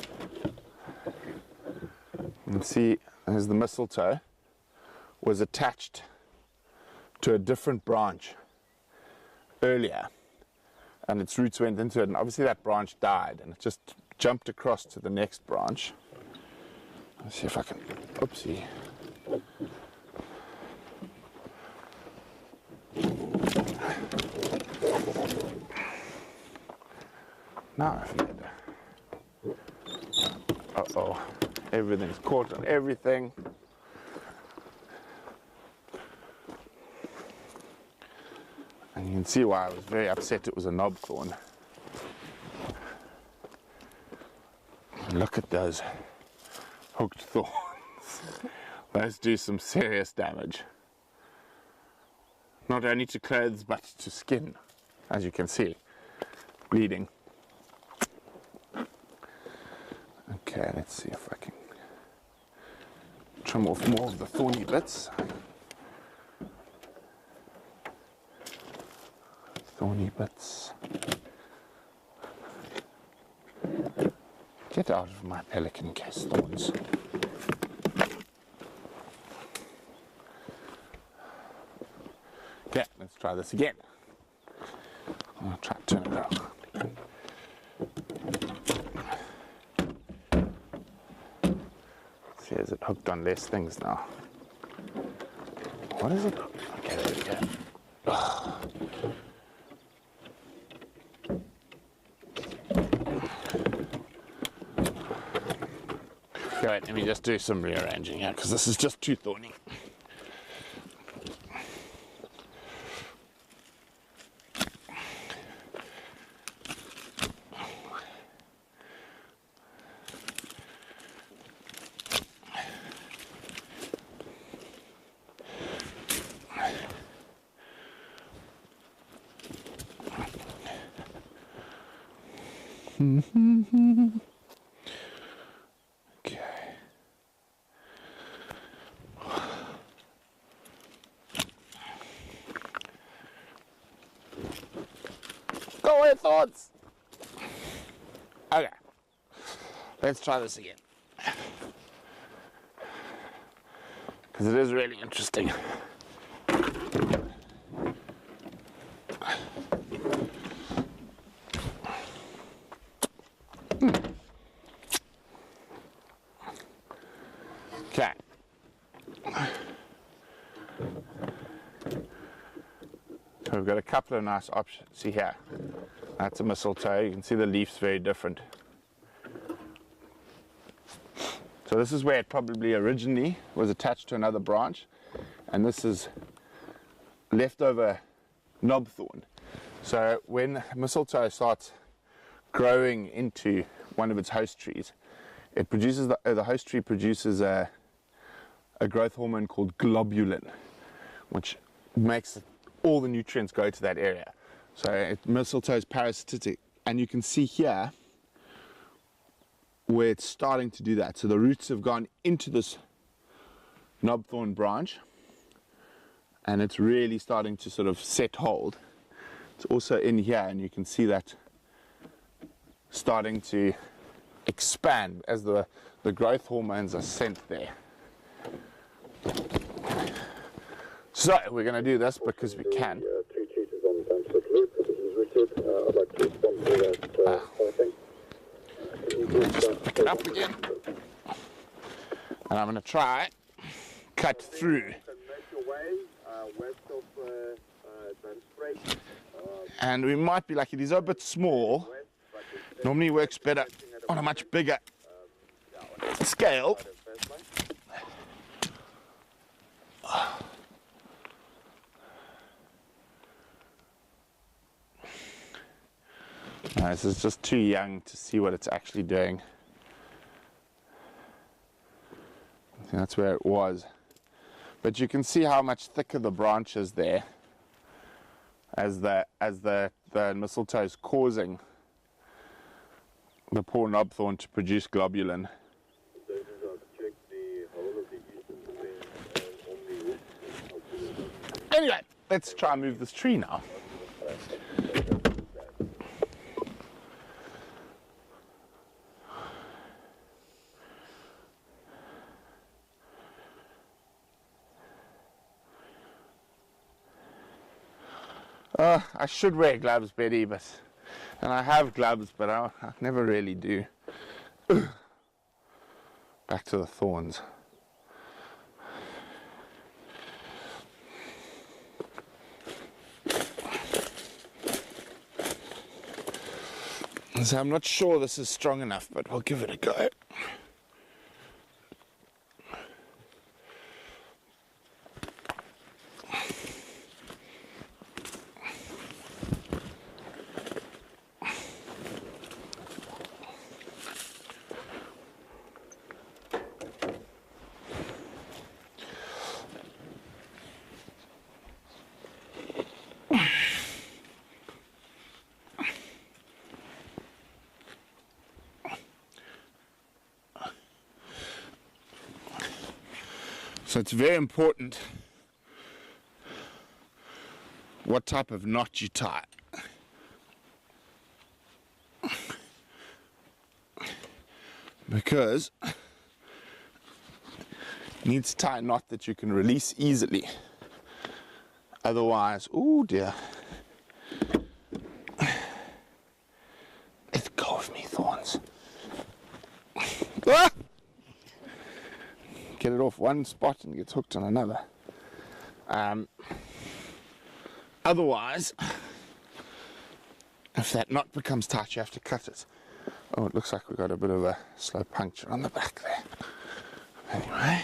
can see as the mistletoe was attached to a different branch earlier, and its roots went into it, and obviously that branch died and it just jumped across to the next branch. Let's see if I can, oopsie. Now I've made it. Uh-oh, everything's caught on everything. And you can see why I was very upset it was a knob thorn. Look at those hooked thorns. Those do some serious damage. Not only to clothes but to skin, as you can see, bleeding. Okay, let's see if I can trim off more of the thorny bits. Thorny bits. Get out of my pelican case, thorns. Okay, let's try this again. I'll try to turn it around. See, is it hooked on less things now? What is it? Okay, there we go. Oh. Right, let me just do some rearranging here because this is just too thorny. Okay. Go away, thoughts. Okay. Let's try this again. Because it is really interesting. Okay. So we've got a couple of nice options. See here, that's a mistletoe. You can see the leaf's very different. So this is where it probably originally was attached to another branch, and this is leftover knobthorn. So when mistletoe starts growing into one of its host trees, it produces the host tree produces a growth hormone called globulin, which makes all the nutrients go to that area. So mistletoe is parasitic, and you can see here where it's starting to do that. So the roots have gone into this knobthorn branch, and it's really starting to sort of set hold. It's also in here, and you can see that starting to expand as the growth hormones are sent there. So we're going to do this because we can. 3 cheaters on Bamford Loop. This is Richard. I'd like to respond to that whole thing. Just pick it up again. And I'm going to try cut through. Make your way west of Rietspruit. And we might be lucky. These are a bit small. Normally works better on a much bigger scale. No, this is just too young to see what it's actually doing. I think that's where it was. But you can see how much thicker the branch is there as the mistletoe is causing the poor knobthorn to produce globulin. Anyway, let's try and move this tree now. I should wear gloves, Betty, and I have gloves, but I never really do. Back to the thorns. So I'm not sure this is strong enough, but we'll give it a go. So it's very important what type of knot you tie. Because you need to tie a knot that you can release easily. Otherwise, oh dear. Let go of me, thorns. Ah! Get it off one spot and gets hooked on another. Otherwise, if that knot becomes tight, you have to cut it. Oh, it looks like we've got a bit of a slow puncture on the back there. Anyway.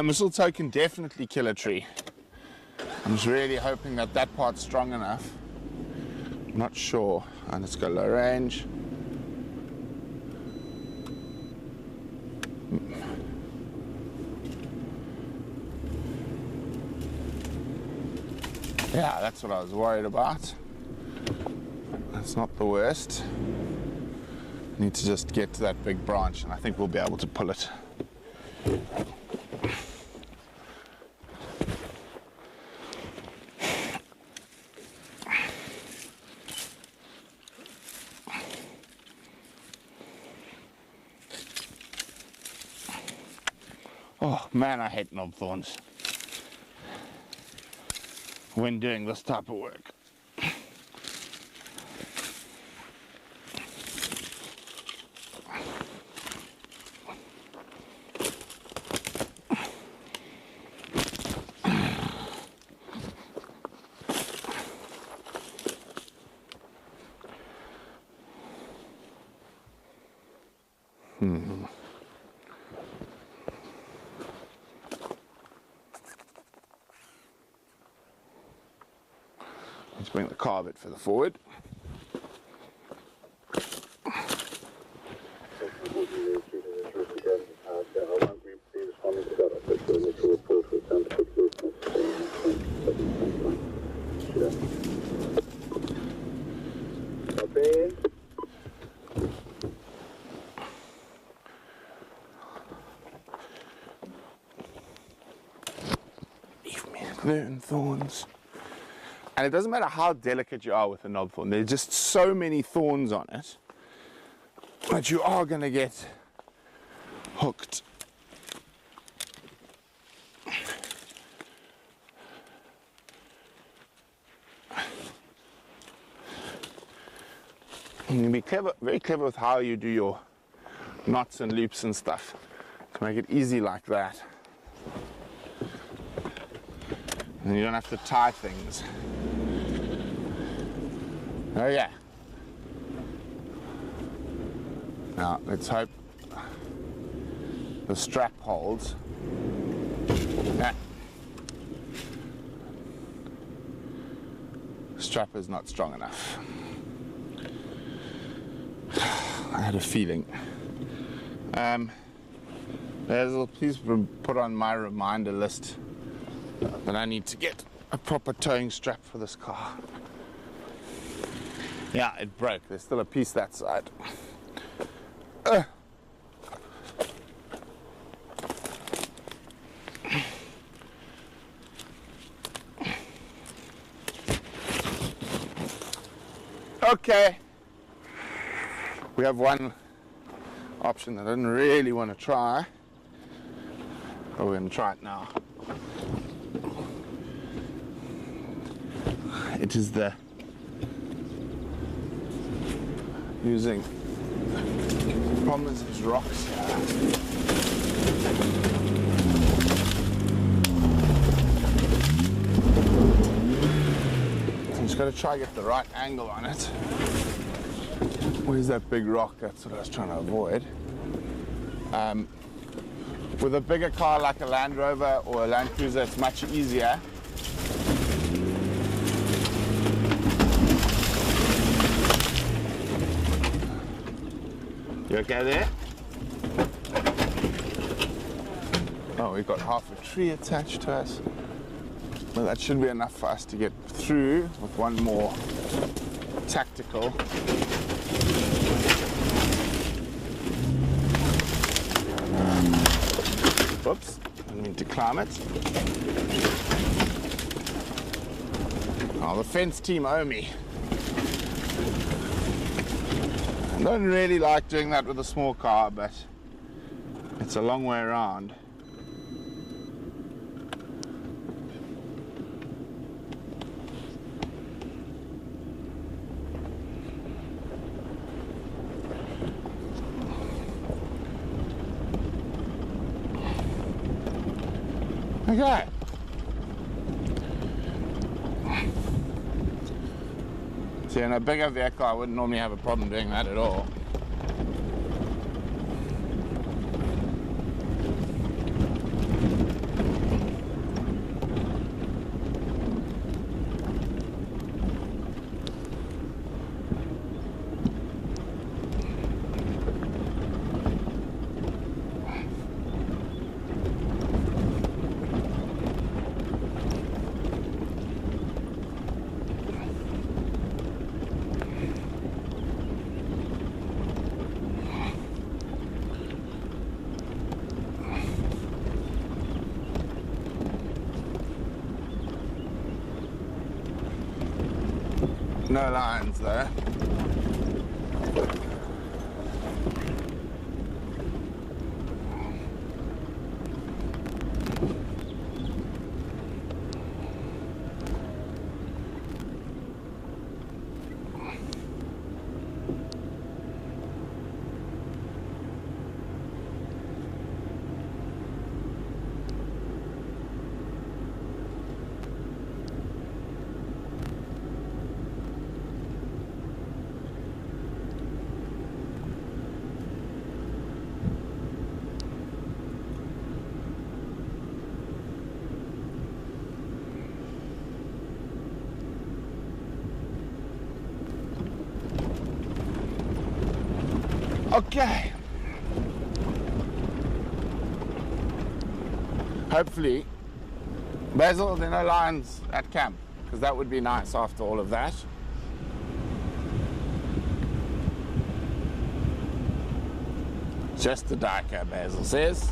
Mistletoe can definitely kill a tree. I'm just really hoping that that part's strong enough. I'm not sure. And let's go low range. Yeah, that's what I was worried about. That's not the worst. Need to just get to that big branch and I think we'll be able to pull it. Oh man, I hate knob thorns when doing this type of work. Let's bring the car a bit further forward. Leave me alone, thorns. And it doesn't matter how delicate you are with a knob thorn, there's just so many thorns on it that you are going to get hooked. And you be clever, very clever with how you do your knots and loops and stuff to make it easy like that. And you don't have to tie things. Oh yeah. Now let's hope the strap holds. Yeah. Strap is not strong enough. I had a feeling. Basil, please put on my reminder list that I need to get a proper towing strap for this car. Yeah, it broke. There's still a piece that side. Okay. We have one option that I didn't really want to try, but we're going to try it now. It is the using problem is these rocks here. So I'm just going to try to get the right angle on it. Where's that big rock? That's what I was trying to avoid. With a bigger car like a Land Rover or a Land Cruiser, it's much easier. You okay there? Oh, we've got half a tree attached to us. Well, that should be enough for us to get through with one more tactical. Whoops, I didn't mean to climb it. Oh, the fence team owe me. I don't really like doing that with a small car, but it's a long way around. Okay. See, in a bigger vehicle, I wouldn't normally have a problem doing that at all. No lions though. Okay. Hopefully, Basil, there are no lions at camp, because that would be nice after all of that. Just the darker, Basil says.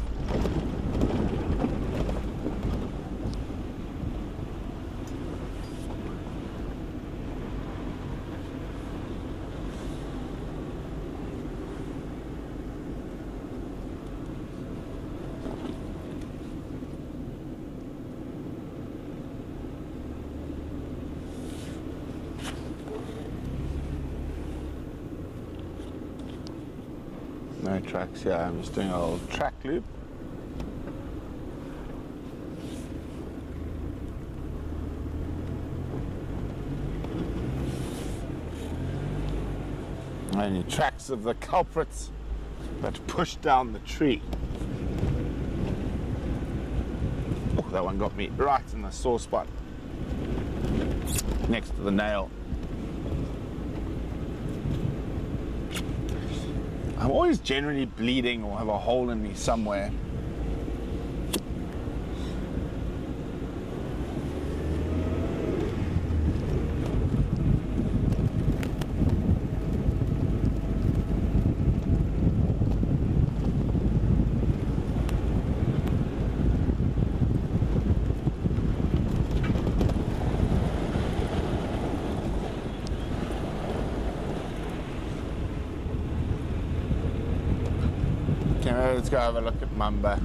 No tracks here, I'm just doing a little track loop. Only tracks of the culprits that pushed down the tree. Oh, that one got me right in the sore spot, next to the nail. I'm always generally bleeding or have a hole in me somewhere. Okay, let's go have a look at Mamba.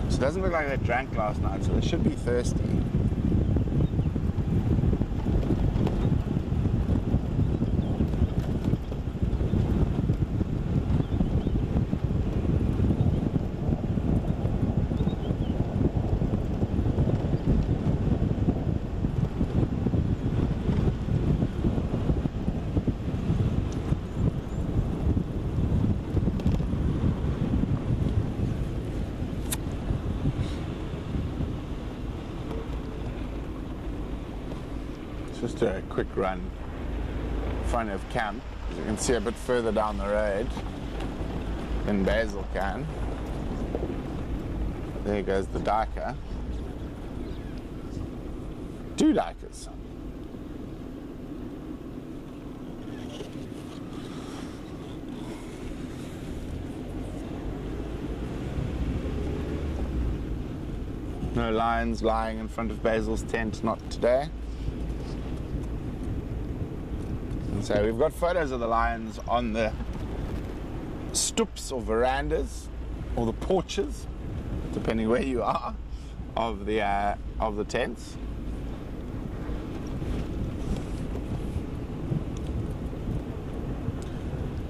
So it doesn't look like they drank last night, so they should be thirsty. Just a quick run in front of camp, as you can see a bit further down the road than Basil can. There goes the duiker. Two duikers. No lions lying in front of Basil's tent, not today. So we've got photos of the lions on the stoops or verandas or the porches, depending where you are, of the tents.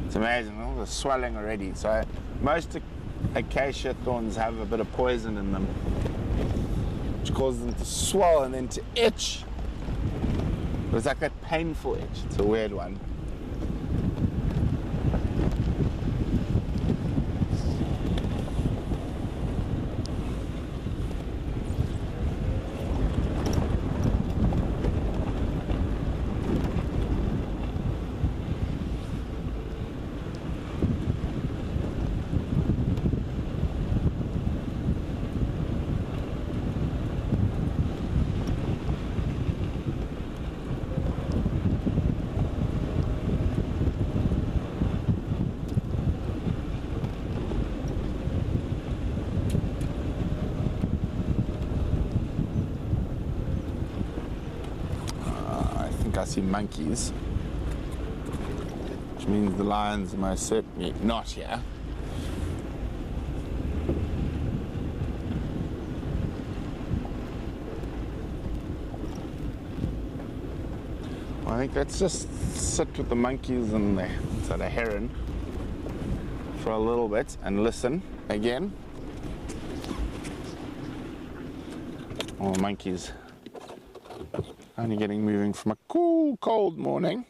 It's amazing, all the swelling already. So most acacia thorns have a bit of poison in them, which causes them to swell and then to itch. But it's like that painful itch. It's a weird one. I see monkeys, which means the lions are most certainly not here. I think let's just sit with the monkeys and the heron for a little bit and listen again. Oh, monkeys only getting moving from a cool, cold morning.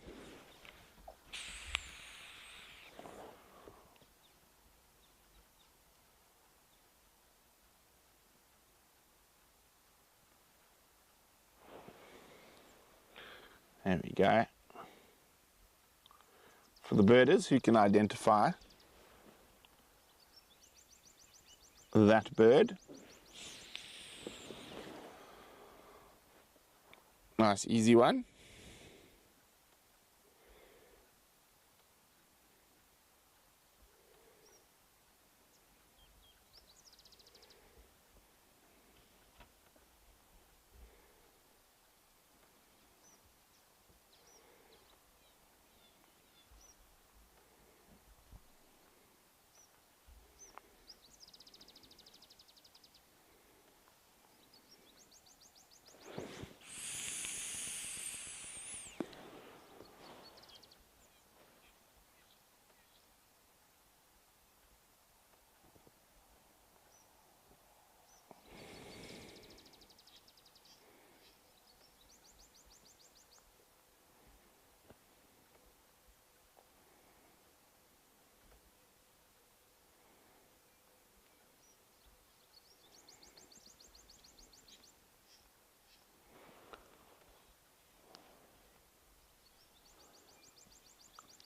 There we go. For the birders who can identify that bird. Nice, easy one.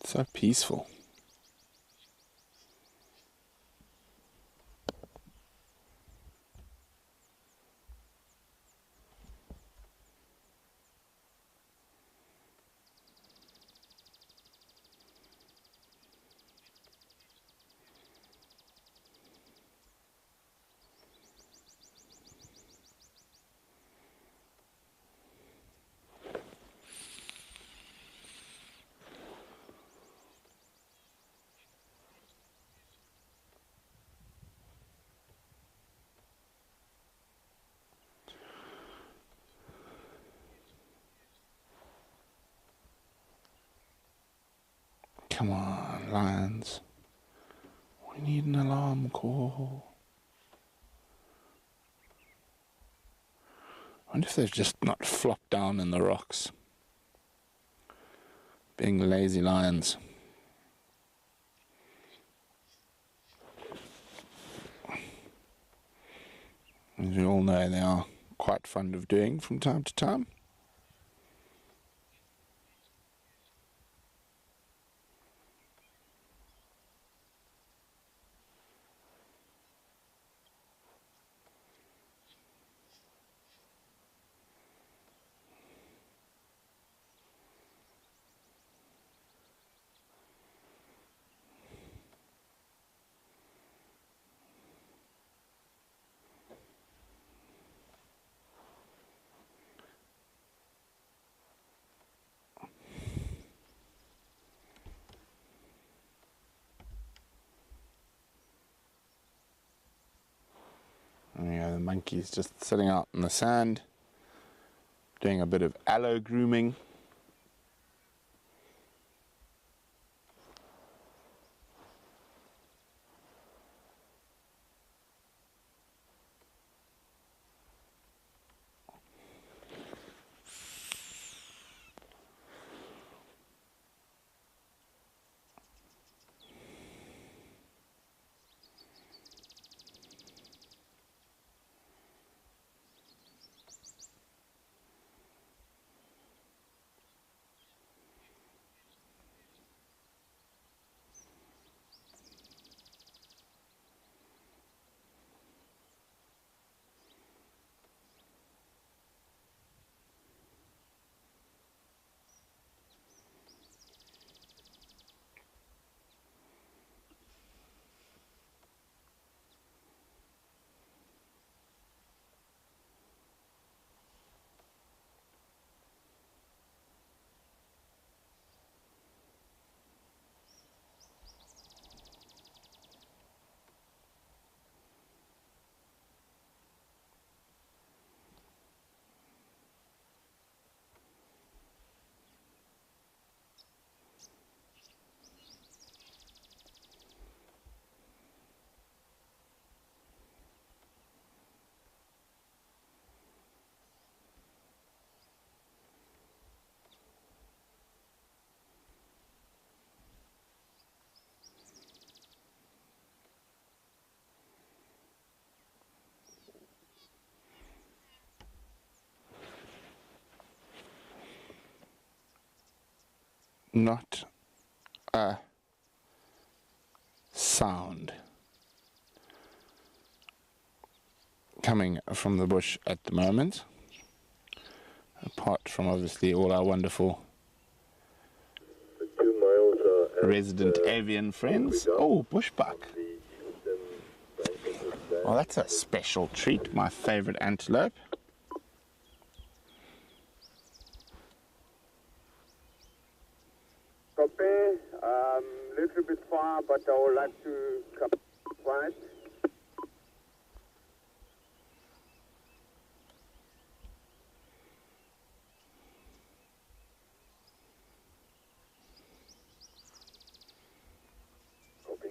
So peaceful. Come on, lions. We need an alarm call. I wonder if they've just not flopped down in the rocks. Being lazy lions. As we all know, they are quite fond of doing from time to time. The monkey's just sitting out in the sand, doing a bit of aloe grooming. not a sound coming from the bush at the moment, apart from obviously all our wonderful 2 miles resident avian friends. Oh, bushbuck. Well, that's a special treat, my favorite antelope. Copy. Little bit far, but I would like to come quiet. Copy.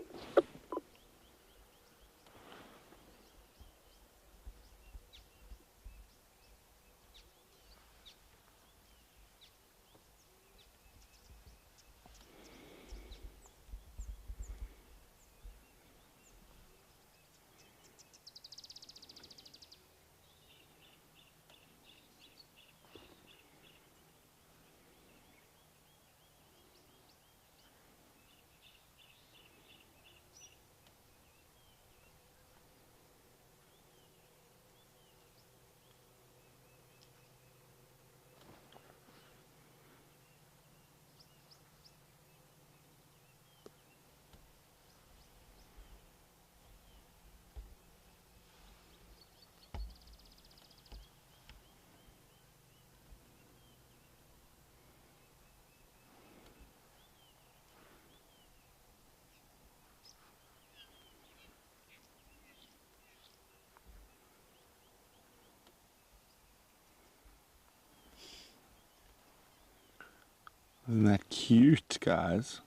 Isn't that cute, guys?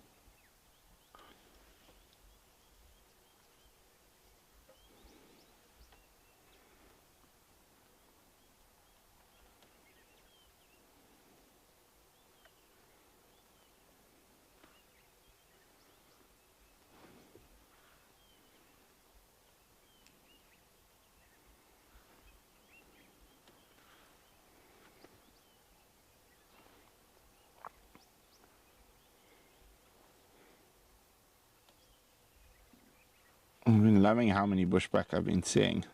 I've been loving how many bushbuck I've been seeing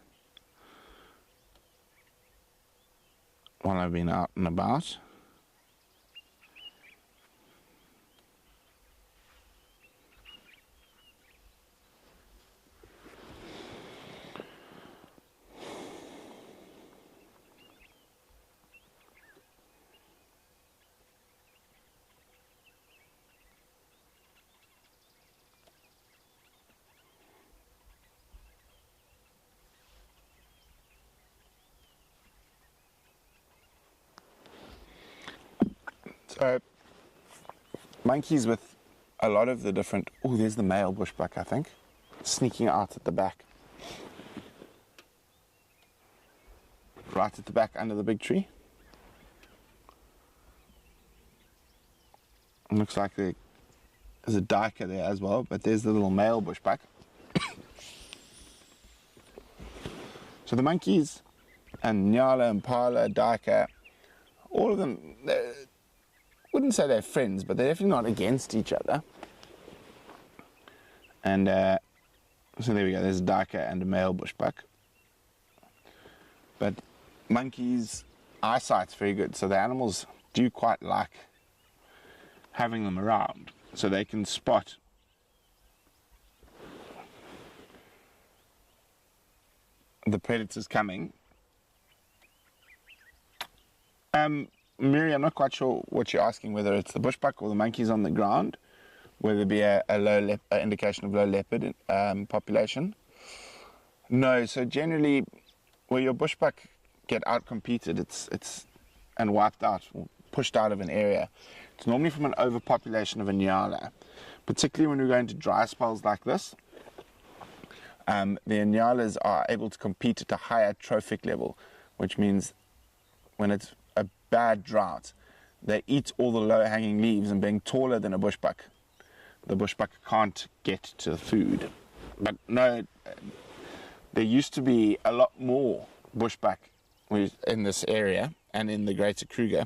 while I've been out and about. So, monkeys with a lot of the different... Oh, there's the male bushbuck, I think, sneaking out at the back. Right at the back under the big tree. It looks like there's a duiker there as well, but there's the little male bushbuck. So the monkeys and nyala, impala, duiker, all of them... wouldn't say they're friends, but they're definitely not against each other. And so there we go, there's a duiker and a male bushbuck. But monkeys' eyesight's very good, so the animals do quite like having them around, so they can spot the predators coming. Miri, I'm not quite sure what you're asking, whether it's the bushbuck or the monkeys on the ground, whether there be a low indication of low leopard population. No, so generally, where your bushbuck get outcompeted, it's and wiped out, or pushed out of an area, it's normally from an overpopulation of a nyala, particularly when we're going to dry spells like this. The nyalas are able to compete at a higher trophic level, which means when it's a bad drought, they eat all the low-hanging leaves, and being taller than a bushbuck, the bushbuck can't get to the food. But no, there used to be a lot more bushbuck in this area and in the Greater Kruger,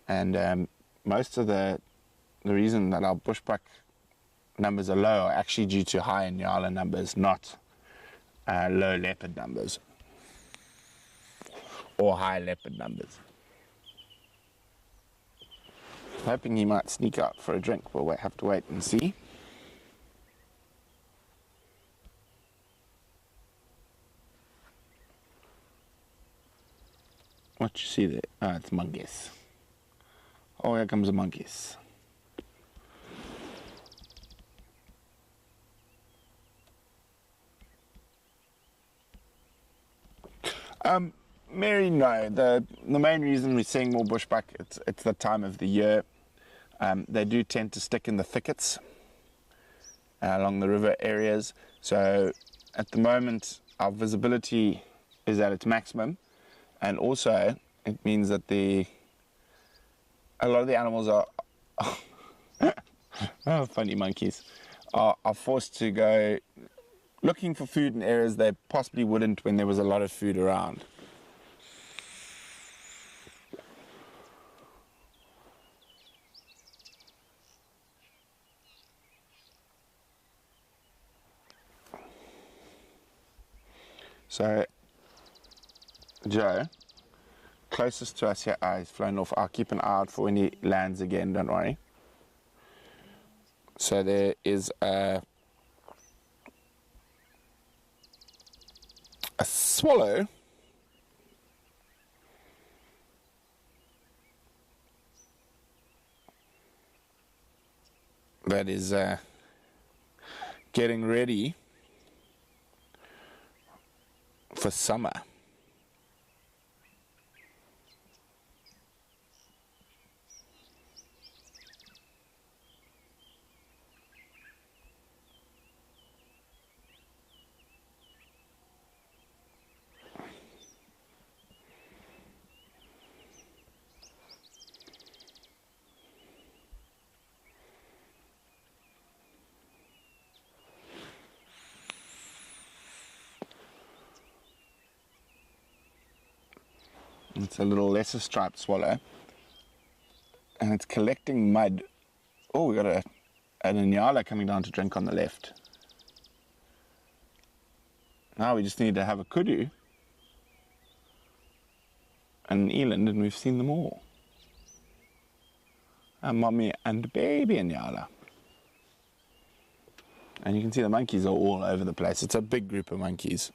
and most of the the reason that our bushbuck numbers are low are actually due to high nyala numbers, not low leopard numbers or high leopard numbers. Hoping he might sneak out for a drink. We'll have to wait and see. What you see there? Ah, it's monkeys. Oh, here comes the monkeys. Mary, no. The main reason we're seeing more bushbuck, it's the time of the year. They do tend to stick in the thickets along the river areas. So at the moment, our visibility is at its maximum, and also it means that a lot of the animals are oh, funny monkeys are forced to go looking for food in areas they possibly wouldn't when there was a lot of food around. So, Joe, closest to us here, he's flown off. I'll keep an eye out for when he lands again, don't worry. So there is a swallow that is getting ready for summer. It's a little lesser striped swallow, and it's collecting mud. Oh, we got an nyala coming down to drink on the left. Now we just need to have a kudu and an eland, and we've seen them all. A mommy and baby nyala. And you can see the monkeys are all over the place. It's a big group of monkeys.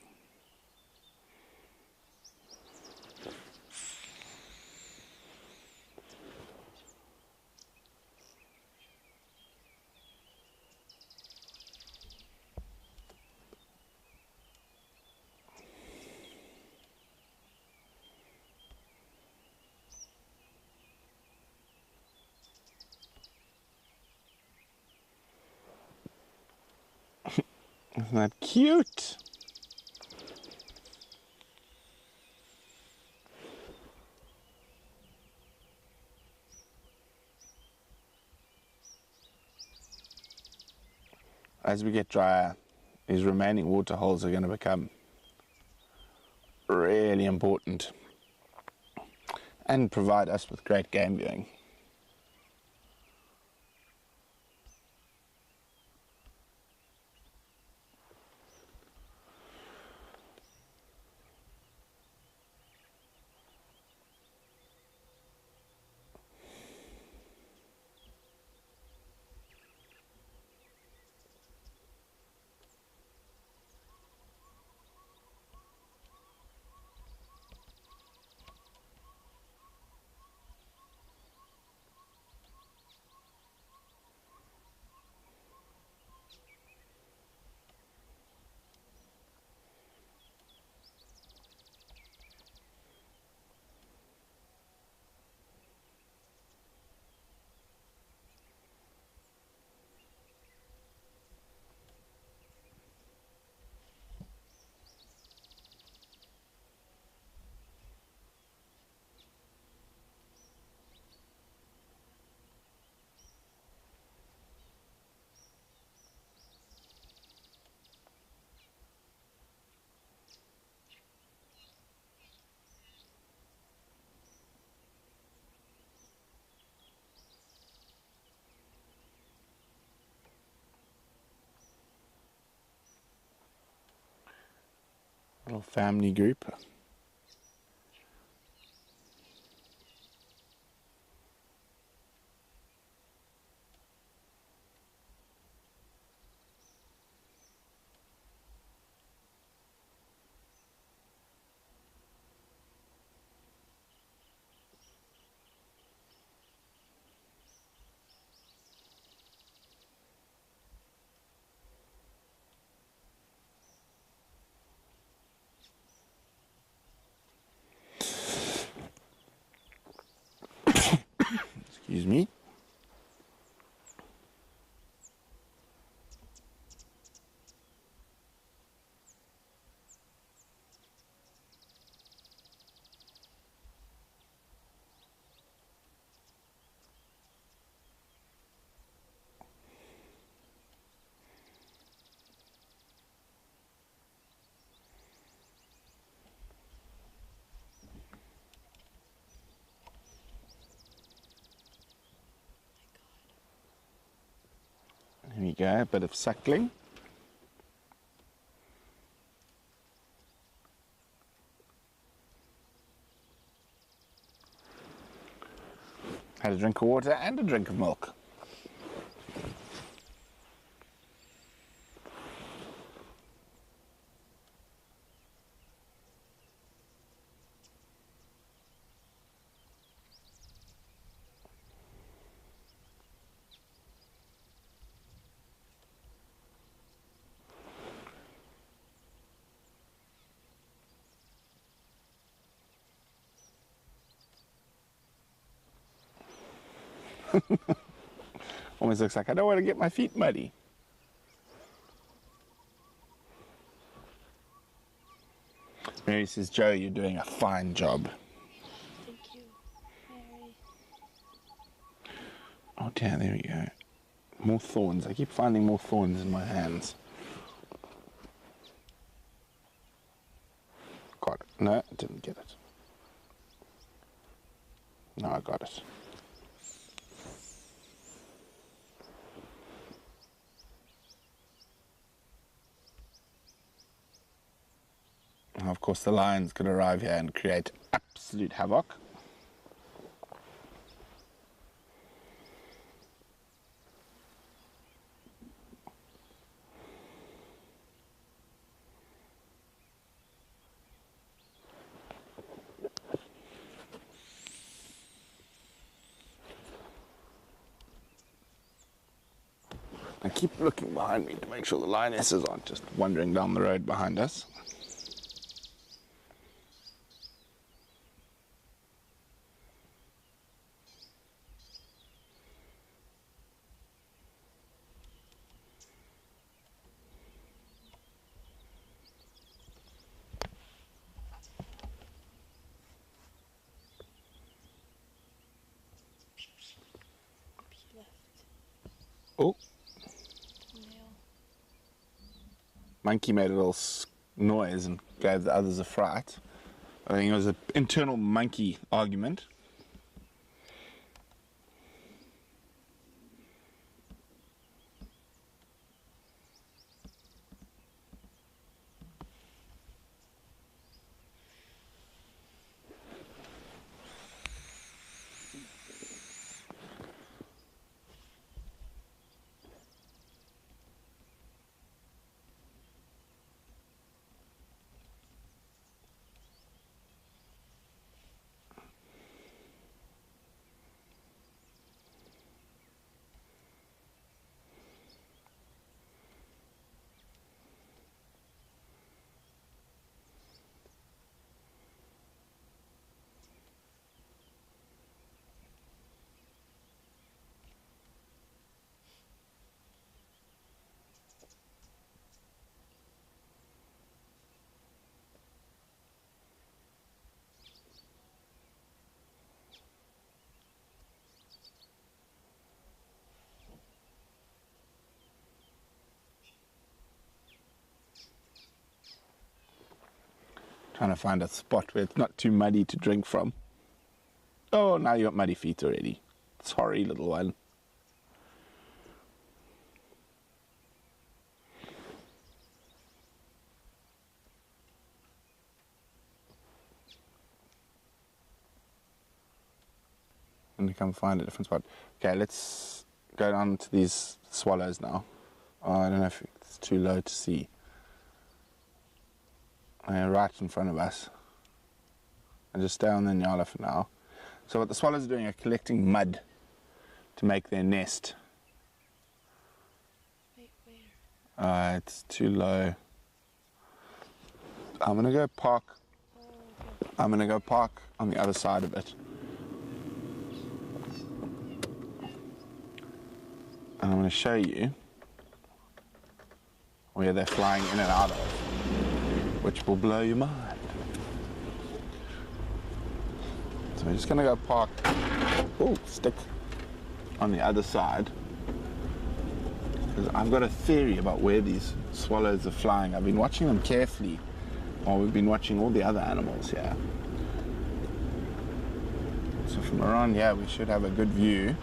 Isn't that cute? As we get drier, these remaining water holes are going to become really important and provide us with great game viewing. Little family group. Excuse me. Here we go, a bit of suckling. Had a drink of water and a drink of milk. Almost looks like I don't want to get my feet muddy. Mary says, Joe, you're doing a fine job. Thank you, Mary. Oh dear, there we go. More thorns. I keep finding more thorns in my hands. Got it. No, I didn't get it. No, I got it. Now, of course, the lions could arrive here and create absolute havoc. I keep looking behind me to make sure the lionesses aren't just wandering down the road behind us. He left. Oh, Nail. monkey made a little noise and gave the others a fright. I think it was an internal monkey argument. Trying to find a spot where it's not too muddy to drink from. Oh, now you got muddy feet already. Sorry, little one. and come find a different spot. Okay, let's go down to these swallows now. Oh, I don't know if it's too low to see. They're right in front of us. And just stay on the nyala for now. So what the swallows are doing are collecting mud to make their nest. Wait, where? It's too low. I'm gonna go park. Oh, okay. I'm gonna go park on the other side of it. And I'm gonna show you where they're flying in and out of, which will blow your mind. So we're just gonna go park, stick on the other side. Because I've got a theory about where these swallows are flying. I've been watching them carefully while we've been watching all the other animals here. So from around here we should have a good view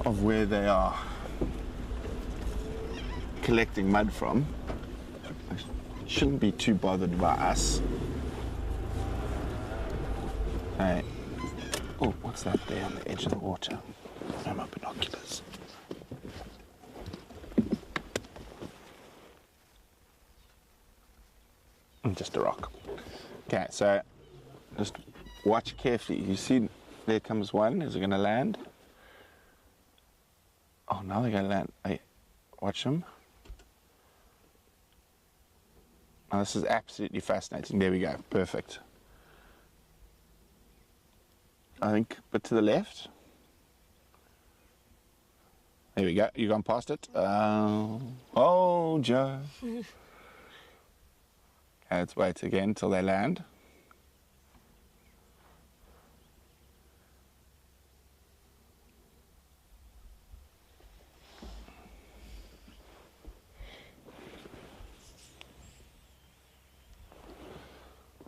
of where they are collecting mud from. Shouldn't be too bothered by us. Hey. Oh, what's that there on the edge of the water? Oh, my binoculars. Just a rock. Okay, so just watch carefully. You see, there comes one. Is it going to land? Oh, now they're going to land. Hey, watch them. Oh, this is absolutely fascinating. There we go. Perfect. I think, but to the left. There we go. You gone past it? Oh, Joe. Okay, let's wait again till they land.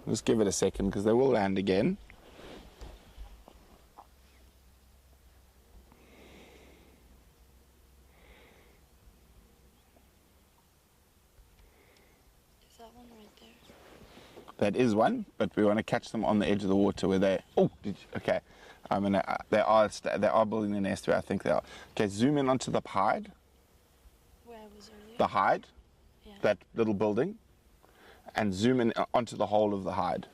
Just give it a second because they will land again. Is that one right there? That is one, but we want to catch them on the edge of the water where they. Oh, okay. I'm gonna. They are building the nest where I think they are. Okay, zoom in onto the hide. Where I was earlier? The hide, Yeah. that little building, and zoom in onto the hole of the hide,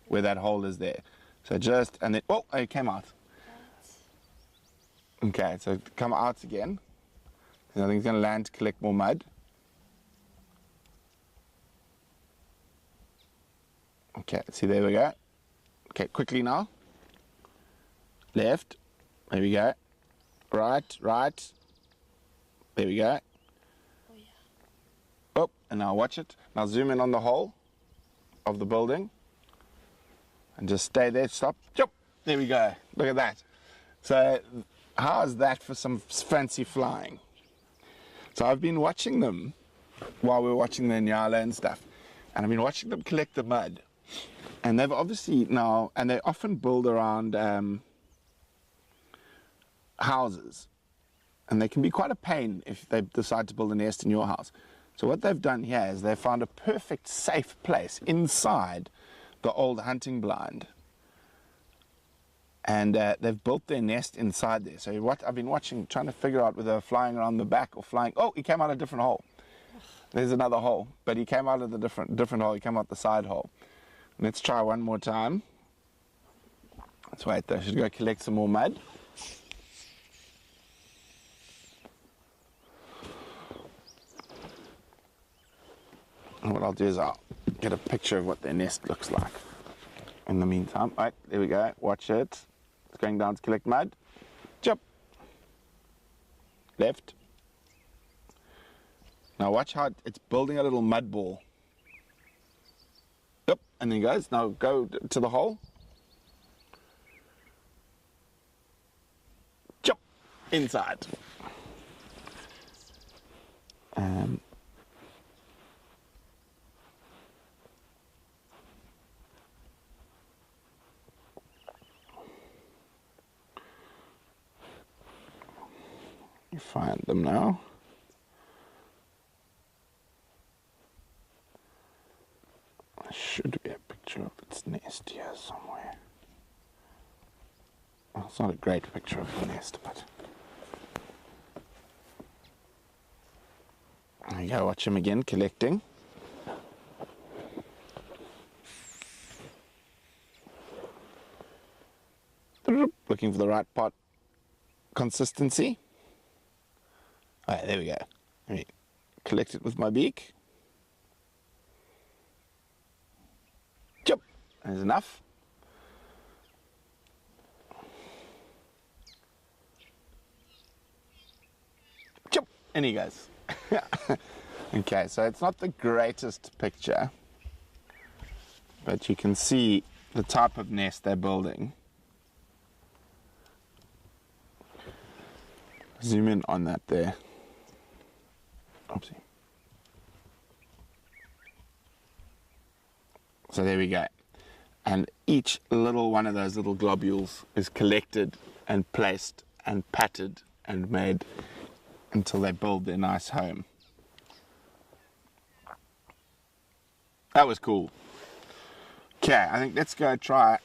where that hole is there. So just and then it came out. What? Okay, so come out again. I think it's gonna land to collect more mud. Okay, see, there we go. Okay, quickly now. Left. There we go. Right. There we go. Oh, yeah. Oh, and now watch it. Now zoom in on the hole of the building. And just stay there, stop. Jump. There we go. Look at that. So, how is that for some fancy flying? So I've been watching them while we're watching the nyala and stuff. And I've been watching them collect the mud. And they've obviously now, and they often build around houses. And they can be quite a pain if they decide to build a nest in your house. So what they've done here is they've found a perfect safe place inside the old hunting blind. And they've built their nest inside there. So what I've been watching, trying to figure out whether they're flying around the back or flying. Oh, he came out a different hole. There's another hole, but he came out of the different hole. He came out the side hole. Let's try one more time. Let's wait though. Should go collect some more mud. And what I'll do is I'll get a picture of what their nest looks like. In the meantime, right, there we go. Watch it. It's going down to collect mud. Jump. Left. Now watch how it's building a little mud ball. Yep, and then goes. Now go to the hole. Jump. Inside. You find them now. There should be a picture of its nest here somewhere. Well, it's not a great picture of the nest, but there you go, watch him again collecting. Looking for the right pot consistency. Alright, there we go. Let me collect it with my beak. Chop! There's enough. Chop! And he goes. Okay, so it's not the greatest picture, but you can see the type of nest they're building. Zoom in on that there. Oopsie. So there we go. And each little one of those little globules is collected and placed and patted and made until they build their nice home. That was cool. Okay, I think let's go try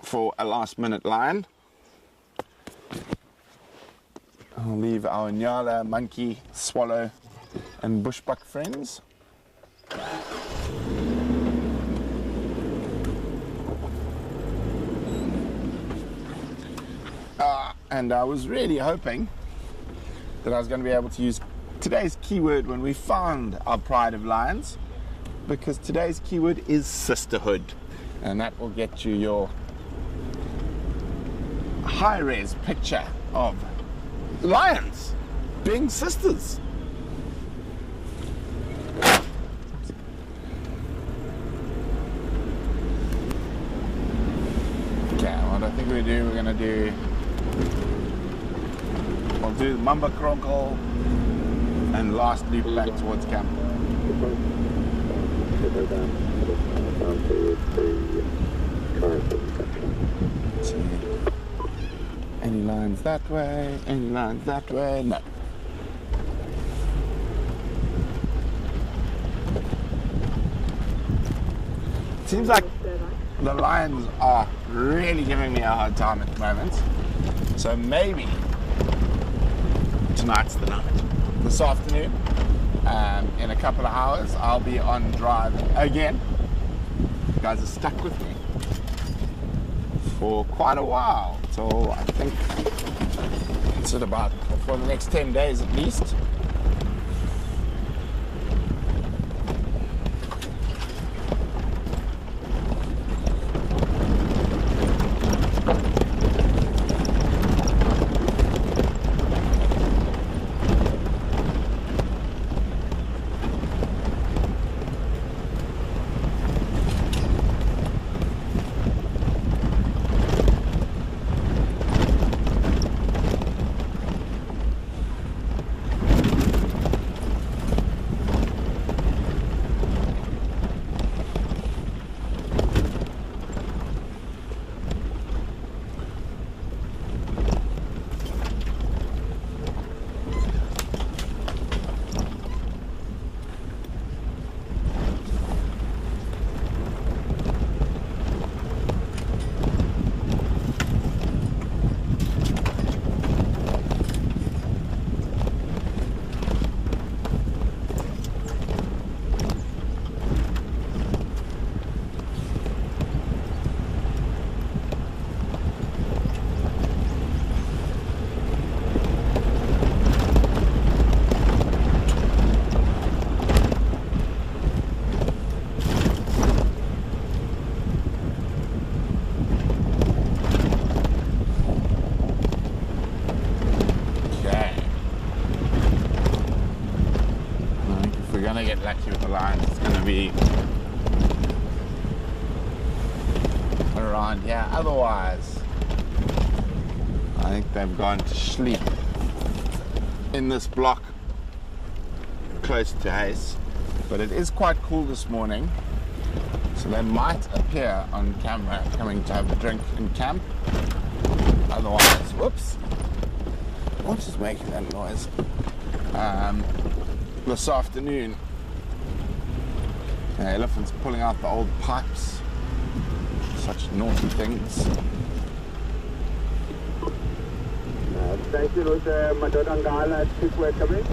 for a last minute line. I'll leave our nyala, monkey, swallow and bushbuck friends. And I was really hoping that I was going to be able to use today's keyword when we found our pride of lions, because today's keyword is sisterhood, and that will get you your high-res picture of lions being sisters. Okay, what I think we're going to do, we'll do the mamba cronkle and last loop back towards camp. Any lines that way? Any lines that way? No. Seems like the lions are really giving me a hard time at the moment. So maybe tonight's the night. This afternoon, in a couple of hours, I'll be on drive again. You guys are stuck with me for quite a while, till I think it's at about for the next 10 days at least. Get lucky with the lines, it's going to be around here. Otherwise, I think they've gone to sleep in this block close to Hace. But it is quite cool this morning, so they might appear on camera coming to have a drink in camp. Otherwise, whoops, what is making that noise? This afternoon, the elephant's pulling out the old pipes. Such naughty things. Thank you, Lord. Madodangala, we're coming.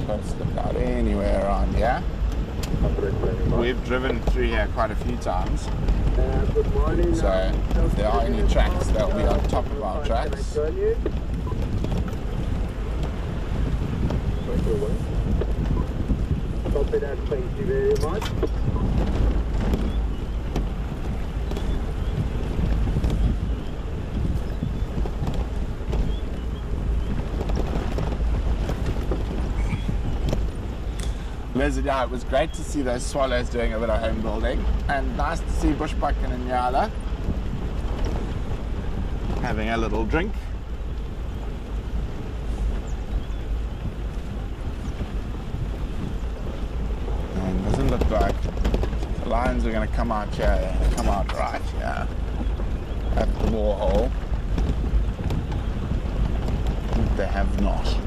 Close look out anywhere around here. We've driven through here quite a few times. Good morning. So if there are any tracks, they'll be on top of our tracks. Copy that, thank you very much. Blizzard, yeah, it was great to see those swallows doing a bit of home building, and nice to see Bushbuck and Nyala having a little drink. And doesn't look like the lions are going to come out here. They're going to come out right here at the Waterhole. They have not.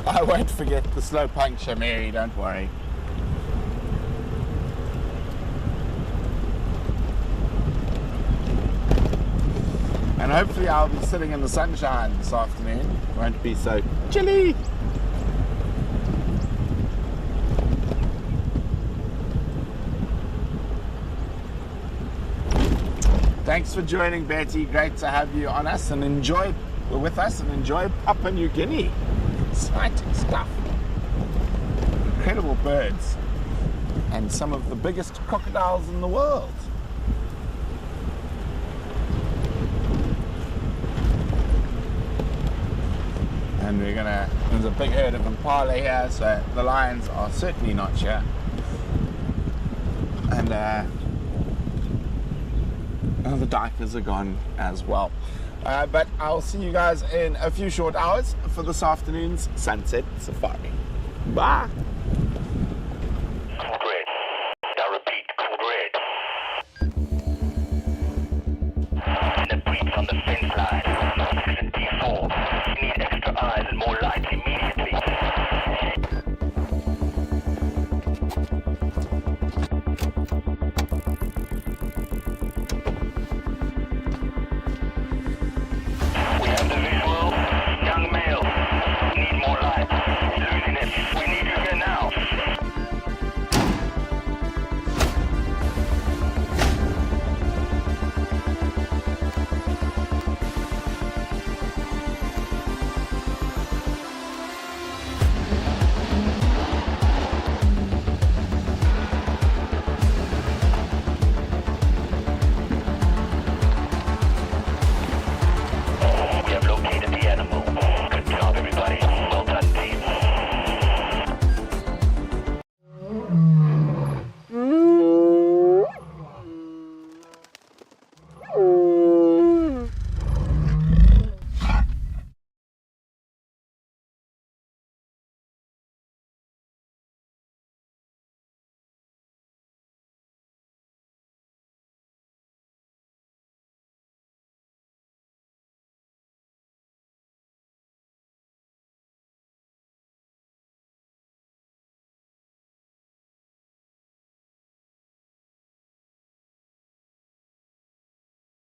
I won't forget the slow puncture, Mary, don't worry. And hopefully I'll be sitting in the sunshine this afternoon. Won't be so chilly. Thanks for joining, Betty. Great to have you on us and with us and enjoy Papua New Guinea. Exciting stuff. Incredible birds. And some of the biggest crocodiles in the world. And there's a big herd of impala here, so the lions are certainly not here. And the duikers are gone as well. But I'll see you guys in a few short hours for this afternoon's sunset safari. Bye!